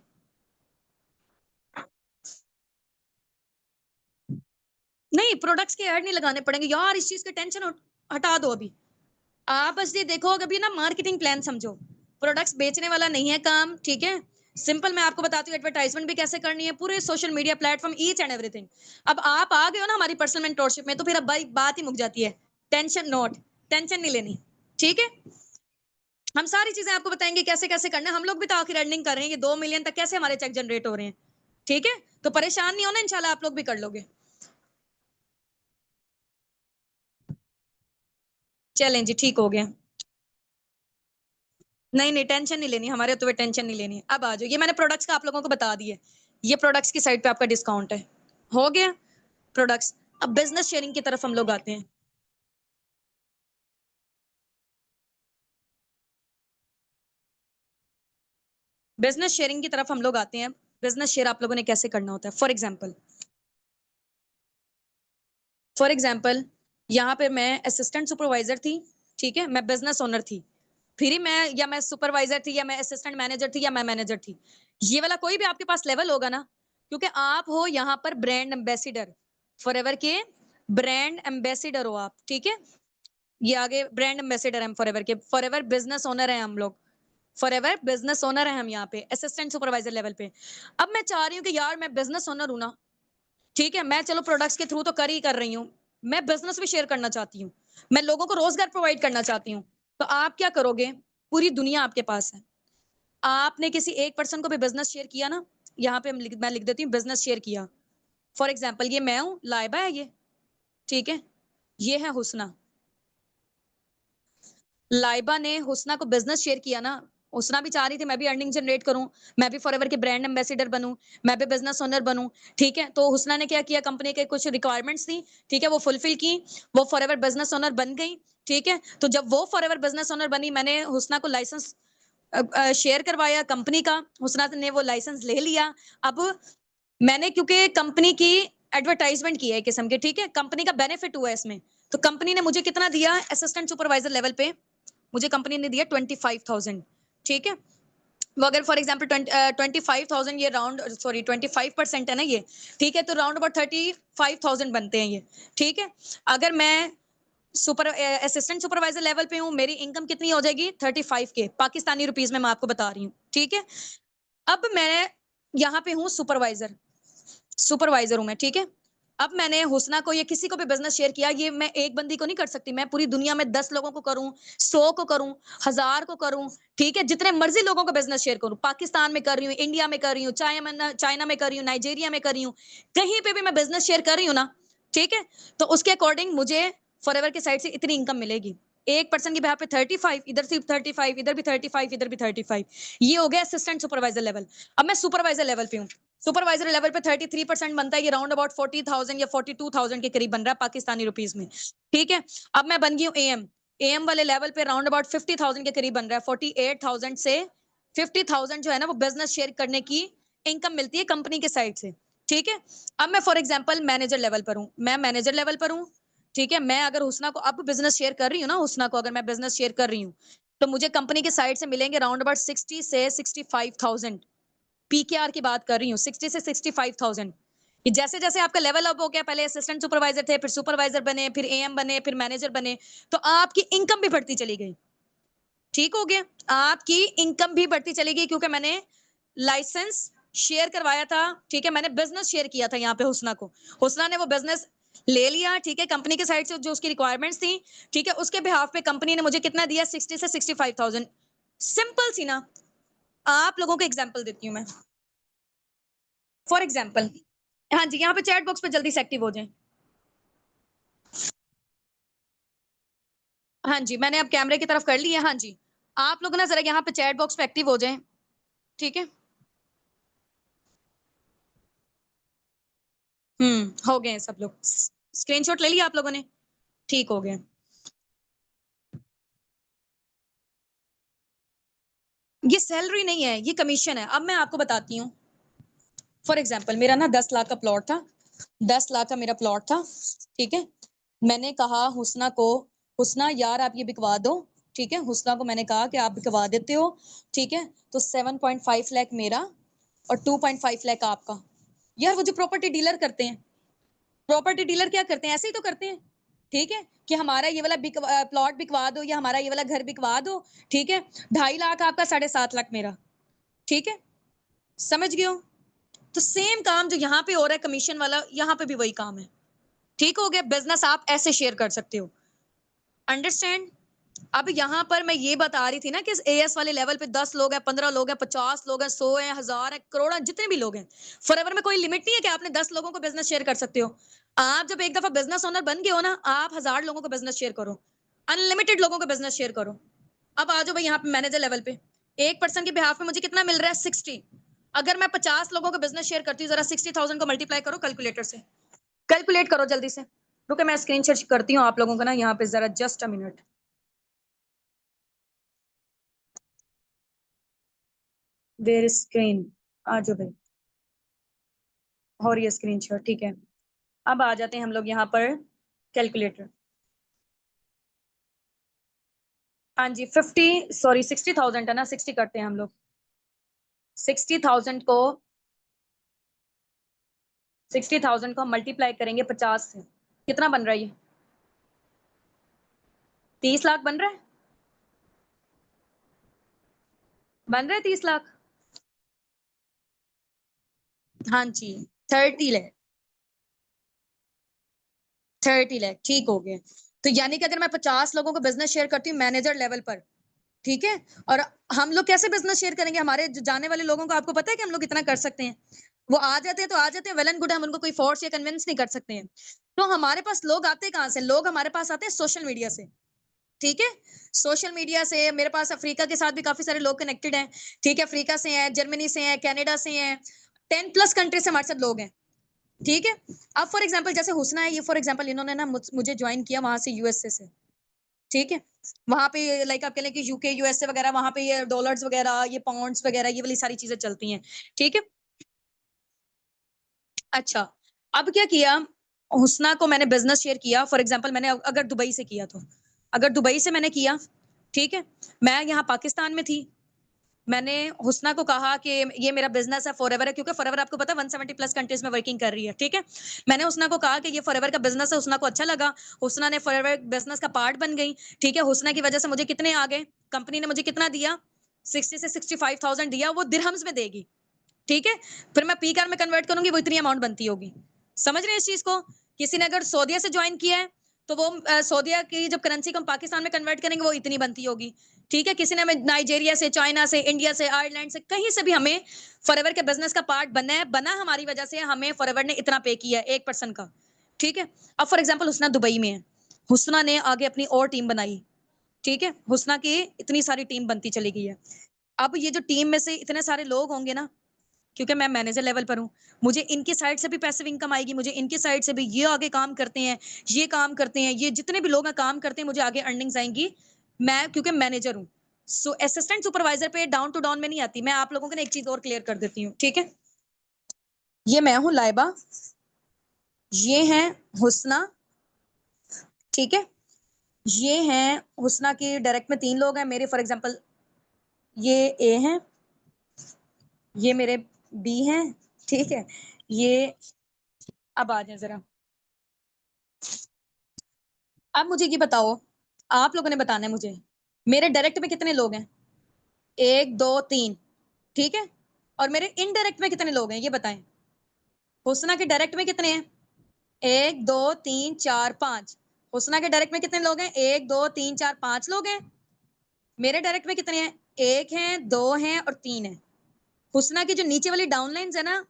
Speaker 1: नहीं प्रोडक्ट्स के ऐड नहीं लगाने पड़ेंगे यार, इस चीज का टेंशन हटा दो अभी। आप बस ये देखो, अभी ना मार्केटिंग प्लान समझो, प्रोडक्ट्स बेचने वाला नहीं है काम। ठीक है, सिंपल मैं आपको बताती हूँ एडवर्टाइजमेंट भी कैसे करनी है, पूरे social media platform, each and everything. अब आप आ गए हो ना हमारी पर्सनल मेंटोरशिप में, तो फिर अब भाई बात ही मुक जाती है। टेंशन नोट, टेंशन नहीं लेनी। ठीक है, हम सारी चीजें आपको बताएंगे कैसे कैसे करना है। हम लोग भी तो आखिर अर्निंग कर रहे हैं, ये 2 मिलियन तक कैसे हमारे चेक जनरेट हो रहे हैं। ठीक है, तो परेशान नहीं होना, इंशाल्लाह आप लोग भी कर लोगे। चलें जी, ठीक हो गया। नहीं नहीं, टेंशन नहीं लेनी, हमारे होते हुए टेंशन नहीं लेनी। अब आ जाओ, ये मैंने प्रोडक्ट्स का आप लोगों को बता दिए, ये प्रोडक्ट्स की साइड पे आपका डिस्काउंट है, हो गया प्रोडक्ट्स। अब बिजनेस शेयरिंग की तरफ हम लोग आते हैं। बिजनेस शेयरिंग की तरफ हम लोग आते हैं। बिजनेस शेयर आप लोगों ने कैसे करना होता है, फॉर एग्जाम्पल यहाँ पे मैं असिस्टेंट सुपरवाइजर थी। ठीक है, मैं बिजनेस ओनर थी, फिर ही मैं, या मैं सुपरवाइजर थी, या मैं असिस्टेंट मैनेजर थी, या मैं मैनेजर थी। ये वाला कोई भी आपके पास लेवल होगा ना, क्योंकि आप हो यहाँ पर ब्रांड एम्बेसिडर, फॉरएवर के ब्रांड एम्बेसिडर हो आप। ठीक है, ये आगे ब्रांड एम्बेसिडर हम फॉरएवर के, फॉरएवर बिजनेस ओनर है हम लोग, फॉरएवर बिजनेस ओनर है हम यहाँ पे असिस्टेंट सुपरवाइजर लेवल पे। अब मैं चाह रही हूँ कि यार मैं बिजनेस ओनर हूं ना, ठीक है, मैं चलो प्रोडक्ट्स के थ्रू तो कर ही कर रही हूँ, मैं बिजनेस भी शेयर करना चाहती हूँ, मैं लोगों को रोजगार प्रोवाइड करना चाहती हूँ। तो आप क्या करोगे, पूरी दुनिया आपके पास है, आपने किसी एक पर्सन को भी बिजनेस शेयर किया ना, यहाँ पे मैं लिख देती हूँ बिजनेस शेयर किया। फॉर एग्जाम्पल ये मैं हूँ, लाइबा है ये। ठीक है, ये है हुसना, लाइबा ने हुसना को बिजनेस शेयर किया ना, हुसना भी चाह रही थी मैं भी अर्निंग जनरेट करूं, मैं भी फॉरएवर के ब्रांड एम्बेसडर बनूं, मैं भी बिजनेस ओनर बनूं। ठीक है, तो हुसना ने क्या किया, कंपनी के कुछ रिक्वायरमेंट्स थी, ठीक है, वो फुलफिल की, वो फॉरएवर बिजनेस ओनर बन गई। ठीक है, तो जब वो फॉरएवर बिजनेस ओनर बनी, मैंने हुसना को लाइसेंस शेयर करवाया कंपनी का, हुसना ने वो लाइसेंस ले लिया। अब मैंने क्योंकि कंपनी की एडवर्टाइजमेंट की है एक किस्म की, ठीक है, कंपनी का बेनिफिट हुआ है इसमें, तो कंपनी ने मुझे कितना दिया, असिस्टेंट सुपरवाइजर लेवल पे मुझे कंपनी ने दिया 25,000। ठीक है, वो अगर फॉर एग्जाम्पल 25,000, ये राउंड, सॉरी 25% है ना ये। ठीक है, तो राउंड अबाउट 35,000 बनते हैं ये। ठीक है, अगर मैं सुपर असिस्टेंट सुपरवाइजर लेवल पे हूँ, मेरी इनकम कितनी हो जाएगी, 35 के पाकिस्तानी रुपीज में मैं आपको बता रही हूँ। ठीक है, अब मैं यहाँ पे हूँ सुपरवाइजर, सुपरवाइजर हूं मैं। ठीक है, अब मैंने हुसना को या किसी को भी बिजनेस शेयर किया, ये मैं एक बंदी को नहीं कर सकती, मैं पूरी दुनिया में 10 लोगों को करूं, 100 को करूं, 1000 को करूं। ठीक है, जितने मर्जी लोगों को बिजनेस शेयर करूं, पाकिस्तान में कर रही हूँ, इंडिया में कर रही हूँ, चाइना में कर रही हूँ, नाइजीरिया में कर रही हूँ, कहीं पे भी मैं बिजनेस शेयर कर रही हूँ ना। ठीक है, तो उसके अकॉर्डिंग मुझे फॉरएवर की साइड से इतनी इनकम मिलेगी। एक पर्सन की बिहाफ पे 35, इधर सिर्फ 35, इधर भी 35, इधर भी 35। ये हो गया असिस्टेंट सुपरवाइजर लेवल। अब मैं सुपरवाइजर लेवल पे हूँ, सुपरवाइजर लेवल पे 33% बनता है, ये राउंड अबाउट 40,000 या 42,000 के करीब बन रहा है पाकिस्तानी रुपीस में। ठीक है, अब मैं बन गई हूँ एएम। एएम वाले लेवल पे राउंड अबाउट 50,000 के करीब बन रहा है। 48,000 से 50,000 जो है ना वो बिजनेस शेयर करने की इनकम मिलती है कंपनी के साइड से। ठीक है, अब मैं फॉर एग्जाम्पल मैनेजर लेवल पर हूँ, मैं मैनेजर लेवल पर हूँ। ठीक है, मैं अगर हुसना को अब बिजनेस शेयर कर रही हूँ ना, हुसना को अगर मैं बिजनेस शेयर कर रही हूँ तो मुझे कंपनी के साइड से मिलेंगे राउंड अबाउट 60 से 65,000। पीकेआर की बात कर रही हूँ, 60 से 65,000। जैसे जैसे आपका लेवल अप हो गया, पहले असिस्टेंट सुपरवाइजर थे, फिर सुपरवाइजर बने, फिर एएम बने, फिर मैनेजर बने, तो आपकी इनकम भी बढ़ती चली गई। ठीक हो गया, आपकी इनकम भी बढ़ती चली गई क्योंकि मैंने लाइसेंस शेयर करवाया था। ठीक है, मैंने बिजनेस शेयर किया था यहाँ पे हुसना को, हुसना ने वो बिजनेस ले लिया। ठीक है, कंपनी के साइड से जो उसकी रिक्वायरमेंट्स थी, ठीक है, उसके बिहाफ पे कंपनी ने मुझे कितना दिया, 60 से 65,000। सिंपल सी ना। आप लोगों को एग्जांपल देती हूँ मैं, फॉर एग्जाम्पल। हाँ जी, यहाँ पे चैट बॉक्स पे जल्दी से एक्टिव हो जाएं। हाँ जी, मैंने अब कैमरे की तरफ कर ली है। हाँ जी, आप लोग ना जरा यहाँ पे चैट बॉक्स पे एक्टिव हो जाएं। ठीक है, हो गए हैं सब लोग। स्क्रीनशॉट ले लिया आप लोगों ने? ठीक हो गया। ये सैलरी नहीं है, ये कमीशन है। अब मैं आपको बताती हूँ। फॉर एग्जाम्पल, मेरा ना 10 लाख का प्लॉट था, 10 लाख का मेरा प्लॉट था। ठीक है, मैंने कहा हुसना को, हुसना यार आप ये बिकवा दो। ठीक है, हुसना को मैंने कहा कि आप बिकवा देते हो। ठीक है, तो 7.5 लाख मेरा और 2.5 लाख आपका। यार वो जो प्रॉपर्टी डीलर करते हैं, प्रॉपर्टी डीलर क्या करते हैं, ऐसे ही तो करते हैं। ठीक है, कि हमारा ये वाला प्लॉट बिकवा दो या हमारा ये वाला घर बिकवा दो। ठीक है, 2.5 लाख आपका, 7.5 लाख मेरा। ठीक है, समझ गए हो? तो सेम काम जो यहाँ पे हो रहा है कमीशन वाला, यहाँ पे भी वही काम है। ठीक हो गया, बिजनेस आप ऐसे शेयर कर सकते हो। अंडरस्टैंड? अब यहाँ पर मैं ये बता रही थी ना कि एएस वाले लेवल पे 10 लोग हैं, 15 लोग हैं, 50 लोग हैं, 100 हैं, 1000 है, करोड़ है, जितने भी लोग हैं। फॉरएवर में कोई लिमिट नहीं है कि आपने 10 लोगों को बिजनेस शेयर कर सकते हो। आप जब एक दफा बिजनेस ओनर बन गए हो ना, आप 1000 लोगों को बिजनेस शेयर करो, अनलिमिटेड लोगों को बिजनेस शेयर करो। अब आ जाओ भाई यहाँ पे मैनेजर लेवल पे, एक पर्सन के बिहाफ में मुझे कितना मिल रहा है, 60। अगर मैं 50 लोगों को बिजनेस शेयर करती हूँ, जरा 60,000 को मल्टीप्लाई करो कैलकुलेटर से, कैलकुलेट करो जल्दी से। रुको मैं स्क्रीन शेयर करती हूँ आप लोगों को ना यहाँ पे, जरा just a minute. Their screen, आ जाओ भाई, और ये स्क्रीन शेयर। ठीक है, अब आ जाते हैं हम लोग यहाँ पर कैलकुलेटर। हाँ जी, 60,000 है ना, 60 करते हैं हम लोग। 60,000 को 60,000 को हम मल्टीप्लाई करेंगे 50 से, कितना बन रहा है ये? 30 लाख बन रहा है, बन रहा है 30 लाख। हाँ जी, 30 लाख, 30 लाख, ठीक हो गए। तो यानी कि अगर मैं 50 लोगों को बिजनेस शेयर करती हूँ मैनेजर लेवल पर, ठीक है, और हम लोग कैसे बिजनेस शेयर करेंगे, हमारे जाने वाले लोगों को आपको पता है कि हम लोग इतना कर सकते हैं। वो आ जाते हैं तो आ जाते हैं, वेल एंड गुड, हम उनको कोई फोर्स या कन्विंस नहीं कर सकते हैं। तो हमारे पास लोग आते कहाँ से, लोग हमारे पास आते हैं सोशल मीडिया से। ठीक है, सोशल मीडिया से मेरे पास अफ्रीका के साथ भी काफी सारे लोग कनेक्टेड हैं। ठीक है, अफ्रीका से हैं, जर्मनी से हैं, कनाडा से हैं, 10+ कंट्री से हमारे साथ लोग हैं। ठीक है, अब फॉर एग्जांपल जैसे हुसना है, ये फॉर एग्जांपल इन्होंने ना मुझे ज्वाइन किया वहां से, यूएसए से। ठीक है, वहां पे लाइक आप कह लें कि यूके यूएसए वगैरह, वहां पे ये डॉलर्स वगैरह, ये पाउंड्स वगैरह, ये वाली सारी चीजें चलती हैं। ठीक है, अच्छा, अब क्या किया, हुसना को मैंने बिजनेस शेयर किया। फॉर एग्जांपल मैंने अगर दुबई से किया तो, अगर दुबई से मैंने किया, ठीक है, मैं यहाँ पाकिस्तान में थी, मैंने हुसना को कहा कि ये मेरा बिजनेस है, फॉरएवर है, क्योंकि फॉरएवर आपको पता है 170+ कंट्रीज में वर्किंग कर रही है। ठीक है, मैंने हुसना को कहा कि ये फॉरएवर का बिजनेस है, हुसना को अच्छा लगा, हुसना ने फॉरएवर बिजनेस का पार्ट बन गई। ठीक है, हुसना की वजह से मुझे कितने आ गए, कंपनी ने मुझे कितना दिया, 60 से 65,000 दिया, वो दिरहम्स में देगी। ठीक है, फिर मैं पी कार में कन्वर्ट करूंगी, वो इतनी अमाउंट बनती होगी। समझ रहे हैं इस चीज को? किसी ने अगर सऊदिया से ज्वाइन किया है तो वो सऊदिया की जब करेंसी को हम पाकिस्तान में कन्वर्ट करेंगे वो इतनी बनती होगी। ठीक है, किसी ने हमें नाइजीरिया से, चाइना से, इंडिया से, आयरलैंड से, कहीं से भी हमें फॉरएवर के बिजनेस का पार्ट बनना है, बना हमारी वजह से, हमें फॉरएवर ने इतना पे किया है एक पर्सन का। ठीक है, अब फॉर एग्जाम्पल हुसना दुबई में है, हुसना ने आगे अपनी और टीम बनाई। ठीक है, हुसना की इतनी सारी टीम बनती चली गई है। अब ये जो टीम में से इतने सारे लोग होंगे ना, क्योंकि मैं मैनेजर लेवल पर हूँ। मुझे इनकी साइड से भी पैसिव इनकम आएगी, मुझे इनकी साइड से भी, ये आगे काम करते हैं, ये काम करते हैं, ये जितने भी लोग काम करते हैं, मुझे आगे अर्निंग्स आएंगी, मैं क्योंकि मैनेजर हूँ। सो असिस्टेंट सुपरवाइजर पे डाउन टू डाउन में नहीं आती। मैं आप लोगों को ना एक चीज और क्लियर कर देती हूँ, ठीक है। ये मैं हूँ लाइबा, ये है हुस्ना, ठीक है। ये हैं हुस्ना की डायरेक्ट में 3 लोग हैं मेरे, फॉर एग्जांपल ये ए हैं, ये मेरे बी हैं, ठीक है। ये अब आ जाए जरा, अब मुझे ये बताओ, आप लोगों ने बताना है मुझे, मेरे डायरेक्ट में कितने लोग हैं? 1 2 3, ठीक है। और मेरे इनडायरेक्ट में कितने लोग हैं ये बताएं। हुस्ना के डायरेक्ट में कितने हैं? 1 2 3 4 5। हुस्ना के डायरेक्ट में कितने लोग हैं? 1 2 3 4 5 लोग हैं। मेरे डायरेक्ट में कितने हैं? 1 है, 2 हैं और 3 है। हुस्ना की जो नीचे वाली डाउनलाइंस है ना,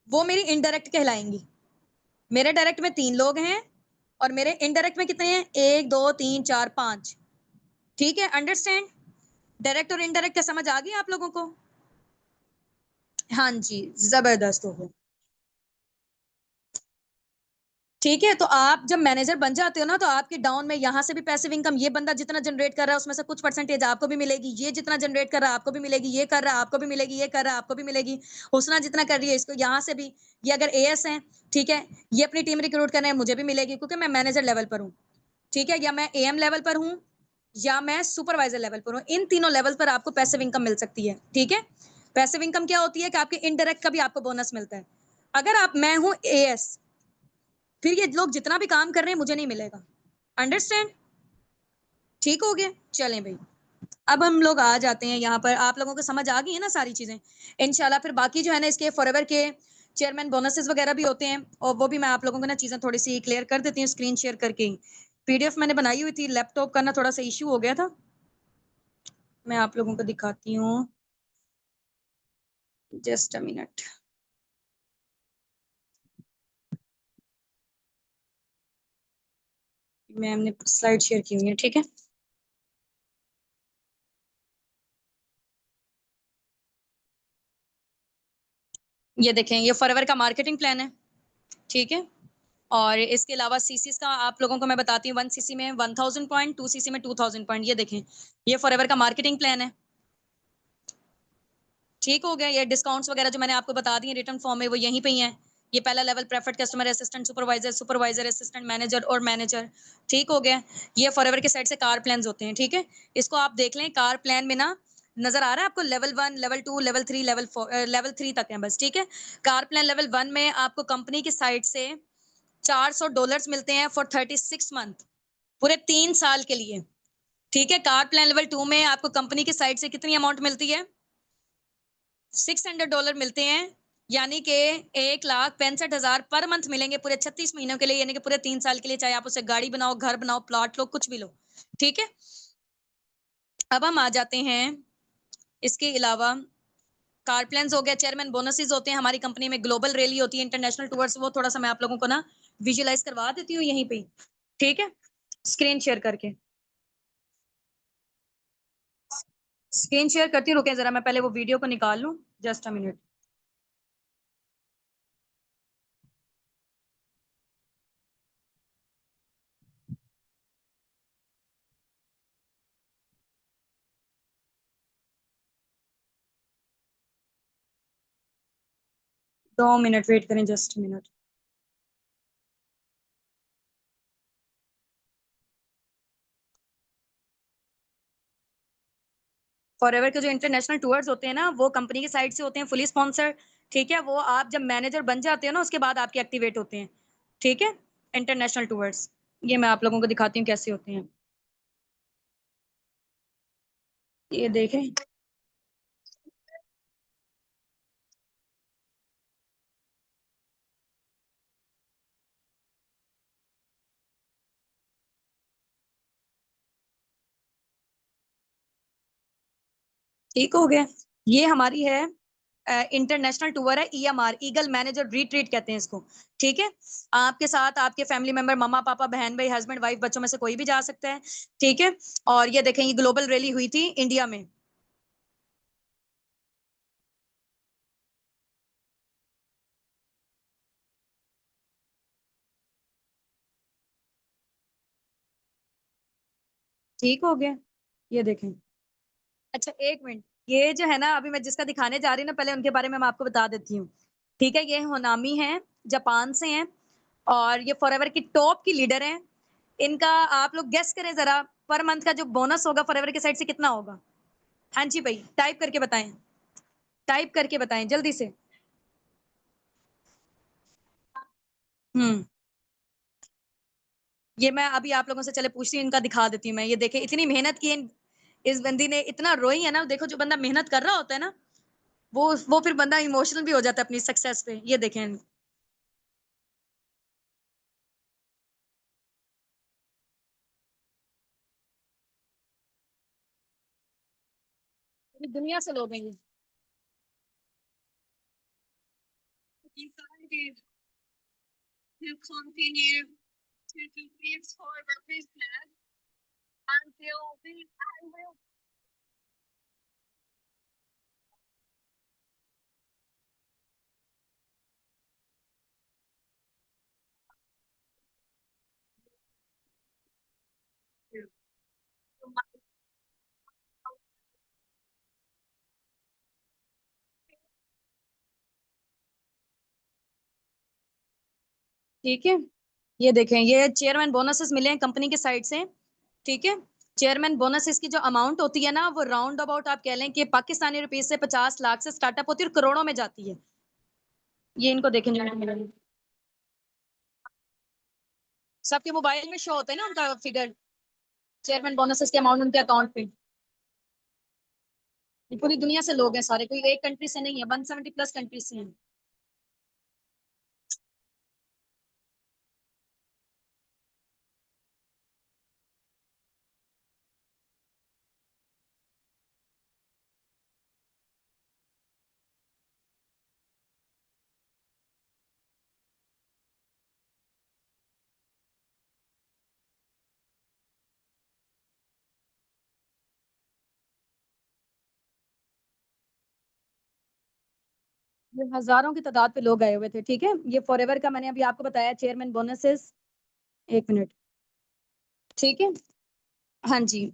Speaker 1: वो मेरी इनडायरेक्ट कहलाएंगी। मेरे डायरेक्ट में 3 लोग हैं और मेरे इनडायरेक्ट में कितने हैं? 1 2 3 4 5, ठीक है। अंडरस्टैंड? डायरेक्ट और इनडायरेक्ट का समझ आ गया आप लोगों को? हाँ जी, जबरदस्त हो गया। ठीक है, तो आप जब मैनेजर बन जाते हो ना, तो आपके डाउन में यहाँ से भी पैसिव इनकम, ये बंदा जितना जनरेट कर रहा है उसमें से कुछ परसेंटेज आपको भी मिलेगी, ये जितना जनरेट कर रहा है आपको भी मिलेगी, ये कर रहा है आपको भी मिलेगी, ये कर रहा है आपको भी मिलेगी। हुस्ना जितना कर रही है इसको यहाँ से भी, ये अगर एएस है, ठीक है, ये अपनी टीम रिक्रूट कर रहे हैं, मुझे भी मिलेगी क्योंकि मैं मैनेजर लेवल पर हूँ, ठीक है। या मैं एएम लेवल पर हूँ या मैं सुपरवाइजर लेवल पर हूँ, इन तीनों लेवल पर आपको पैसिव इनकम मिल सकती है, ठीक है। पैसिव इनकम क्या होती है कि आपके इनडायरेक्ट का भी आपको बोनस मिलता है। अगर आप, मैं हूँ एएस, फिर ये लोग जितना भी काम कर रहे हैं मुझे नहीं मिलेगा। अंडरस्टैंड? ठीक हो गया? चलें भाई, अब हम लोग आ जाते हैं यहाँ पर। आप लोगों को समझ आ गई है ना सारी चीजें? इंशाल्लाह फिर बाकी जो है ना, इसके फॉरएवर के चेयरमैन बोनसेस वगैरह भी होते हैं, और वो भी मैं आप लोगों को ना चीजें थोड़ी सी क्लियर कर देती हूँ स्क्रीन शेयर करके ही। पीडीएफ मैंने बनाई हुई थी, लैपटॉप का ना थोड़ा सा इश्यू हो गया था, मैं आप लोगों को दिखाती हूँ, जस्ट अ मिनट। मैंने स्लाइड शेयर की हुई है, ठीक है। ये देखें, ये फॉरएवर का मार्केटिंग प्लान है, ठीक है। और इसके अलावा सीसीस का आप लोगों को मैं बताती हूँ, 1 सीसी में 1000 पॉइंट, 2 सीसी में 2000 पॉइंट। ये देखें, ये फॉरएवर का मार्केटिंग प्लान है, ठीक हो गया। ये डिस्काउंट्स वगैरह जो मैंने आपको बता दी रिटर्न फॉर्म में, वो यहीं पे ही है। ये पहला level preferred customer, assistant supervisor, supervisor assistant, manager और मैनेजर, ठीक हो गया। ये फॉरएवर के साइड से कार प्लान होते हैं, ठीक है। इसको आप देख लें, कार प्लान में ना नजर आ रहा है आपको level 1, level 2, level 3, level 4, level 3 तक है बस, ठीक है। कार प्लान लेवल 1 में आपको कंपनी की साइड से $400 मिलते हैं फॉर 36 मंथ, पूरे 3 साल के लिए, ठीक है। कार प्लान लेवल 2 में आपको कंपनी की साइड से कितनी अमाउंट मिलती है? $600 मिलते हैं, यानी कि 1,65,000 पर मंथ मिलेंगे पूरे 36 महीनों के लिए, यानी कि पूरे 3 साल के लिए, चाहे आप उसे गाड़ी बनाओ, घर बनाओ, प्लॉट लो, कुछ भी लो, ठीक है। अब हम आ जाते हैं, इसके अलावा कार प्लान हो गया, चेयरमैन बोनसेस होते हैं हमारी कंपनी में, ग्लोबल रैली होती है, इंटरनेशनल टूर्स, वो थोड़ा सा मैं आप लोगों को ना विजुअलाइज करवा देती हूँ यहीं पे, ठीक है, स्क्रीन शेयर करके। स्क्रीन शेयर करती रुके जरा, मैं पहले वो वीडियो को निकाल लूं, just a minute. 2 minute wait करें, जस्ट मिनट। फॉरएवर के जो इंटरनेशनल टूर्स होते हैं ना, वो कंपनी की साइड से होते हैं, फुली स्पॉन्सर्ड, ठीक है। वो आप जब मैनेजर बन जाते हो ना, उसके बाद आपके एक्टिवेट होते हैं, ठीक है, इंटरनेशनल टूर्स। ये मैं आप लोगों को दिखाती हूँ कैसे होते हैं, ये देखें। ठीक हो गया। ये हमारी है इंटरनेशनल टूर है, ईएमआर, ईगल मैनेजर रिट्रीट कहते हैं इसको, ठीक है। आपके साथ आपके फैमिली मेंबर, मम्मा पापा, बहन भाई, हस्बैंड वाइफ, बच्चों में से कोई भी जा सकता है, ठीक है। और ये देखें, ये ग्लोबल रैली हुई थी इंडिया में, ठीक हो गया। ये देखें। अच्छा, 1 मिनट। ये जो है ना, अभी मैं जिसका दिखाने जा रही हूँ ना, पहले उनके बारे में मैं आपको बता देती हूँ। ठीक है? ये होनामी हैं, जापान से हैं और ये फॉरएवर की टॉप की लीडर हैं। इनका आप लोग गेस करें ज़रा, पर मंथ का जो बोनस होगा फॉरएवर की साइड से कितना होगा? हाँ जी भई, टाइप करके बताएँ। टाइप करके बताएँ जल्दी से। हुँ। ये मैं अभी आप लोगों से चले पूछती हूँ, इनका दिखा देती हूँ मैं। ये देखें, इतनी मेहनत की इन इस बंदी ने, इतना रोई है ना, देखो जो बंदा मेहनत कर रहा होता है ना, वो फिर बंदा इमोशनल भी हो जाता है अपनी सक्सेस पे। ये देखें। पूरी दुनिया से लोग हैं ये। You can't to continue to do this for the business until the I will. ठीक है? ये देखें, ये चेयरमैन बोनसेस मिले हैं कंपनी की साइड से, ठीक है? चेयरमैन बोनसेस की जो अमाउंट होती है ना, वो राउंड अबाउट आप कह लें कि पाकिस्तानी रुपीज़ से 50 लाख से स्टार्टअप होती है और करोड़ों में जाती है। ये इनको देखें जो मिले हैं। सबके मोबाइल में शो होता है ना उनका फिगर, चेयरमैन बोनसेस के अमाउंट उनके अकाउंट पे। ये पूरी दुनिया से लोग हैं सारे, कोई एक कंट्री से नहीं है, 170 प्लस कंट्री से हैं। ये हज़ारों की तादाद पे लोग आए हुए थे, ठीक है? ये फॉरएवर का मैंने अभी आपको बताया चेयरमैन बोनसेस। 1 मिनट, ठीक है? हाँ जी।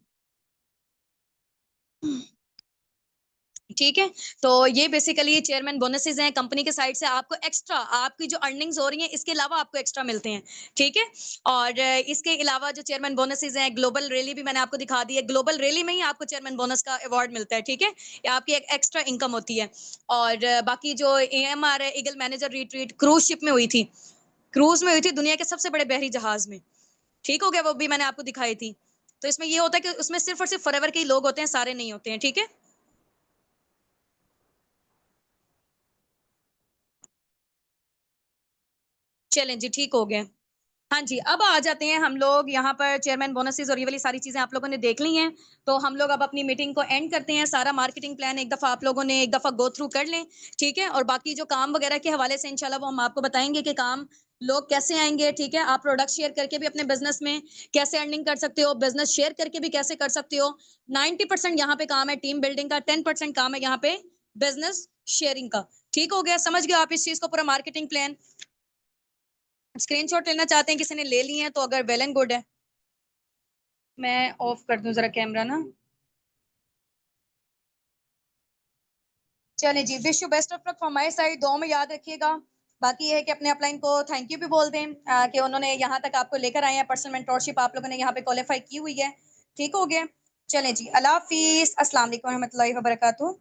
Speaker 1: ठीक है? तो ये बेसिकली चेयरमैन बोनसेस हैं कंपनी के साइड से, आपको एक्स्ट्रा आपकी जो अर्निंग्स हो रही हैं, इसके अलावा आपको एक्स्ट्रा मिलते हैं, ठीक है? और इसके अलावा जो चेयरमैन बोनसेस हैं, ग्लोबल रैली भी मैंने आपको दिखा दी है। ग्लोबल रैली में ही आपको चेयरमैन बोनस का अवार्ड मिलता है, ठीक है? ये आपकी एक एक्स्ट्रा इनकम होती है। और बाकी जो एएमआर है, eagle manager retreat cruise ship में हुई थी। क्रूज़ में हुई थी दुनिया के सबसे बड़े बहरी जहाज़ में। ठीक हो गया? वो भी मैंने आपको दिखाई थी। तो इसमें ये होता है कि उसमें सिर्फ़ और सिर्फ़ फॉरएवर के ही लोग होते हैं, सारे नहीं होते हैं, ठीक है? चलें जी, ठीक हो गया। हाँ जी, अब आ जाते हैं हम लोग यहाँ पर चेयरमैन बोनसेस और ये वाली सारी चीज़ें आप लोगों ने देख ली हैं, तो हम लोग अब अपनी मीटिंग को एंड करते हैं। सारा मार्केटिंग प्लान एक दफ़ा आप लोगों ने एक दफ़ा गो थ्रू कर लें, ठीक है? और बाकी जो काम वगैरह के हवाले से इंशाल्लाह वो हम आपको बताएँगे कि काम लोग कैसे आएँगे, ठीक है? आप प्रोडक्ट शेयर करके भी अपने बिज़नेस में कैसे अर्निंग कर सकते हो, बिज़नेस शेयर करके भी कैसे कर सकते हो। 90% यहाँ पे काम है टीम बिल्डिंग का, 10% काम है यहाँ पे बिज़नेस शेयरिंग का। ठीक हो गया? समझ गए आप इस चीज़ को पूरा मार्केटिंग प्लान? स्क्रीनशॉट लेना चाहते हैं, किसी ने ले लिए हैं तो अगर वेल एंड गुड है। मैं ऑफ कर दूं जरा कैमरा ना। चलें जी, wish you best of luck from my side, दुआओं में याद रखिएगा। बाकी ये है कि अपने अपलाइन को थैंक यू भी बोल दें कि उन्होंने यहाँ तक आपको लेकर आए हैं, पर्सनल मेंटरशिप आप लोगों ने यहाँ पे क्वालीफाई की हुई है। ठीक हो गया? चलें जी, अल्लाह हाफ़िज़, अस्सलाम वालेकुम रहमतुल्लाहि व बरकातहू।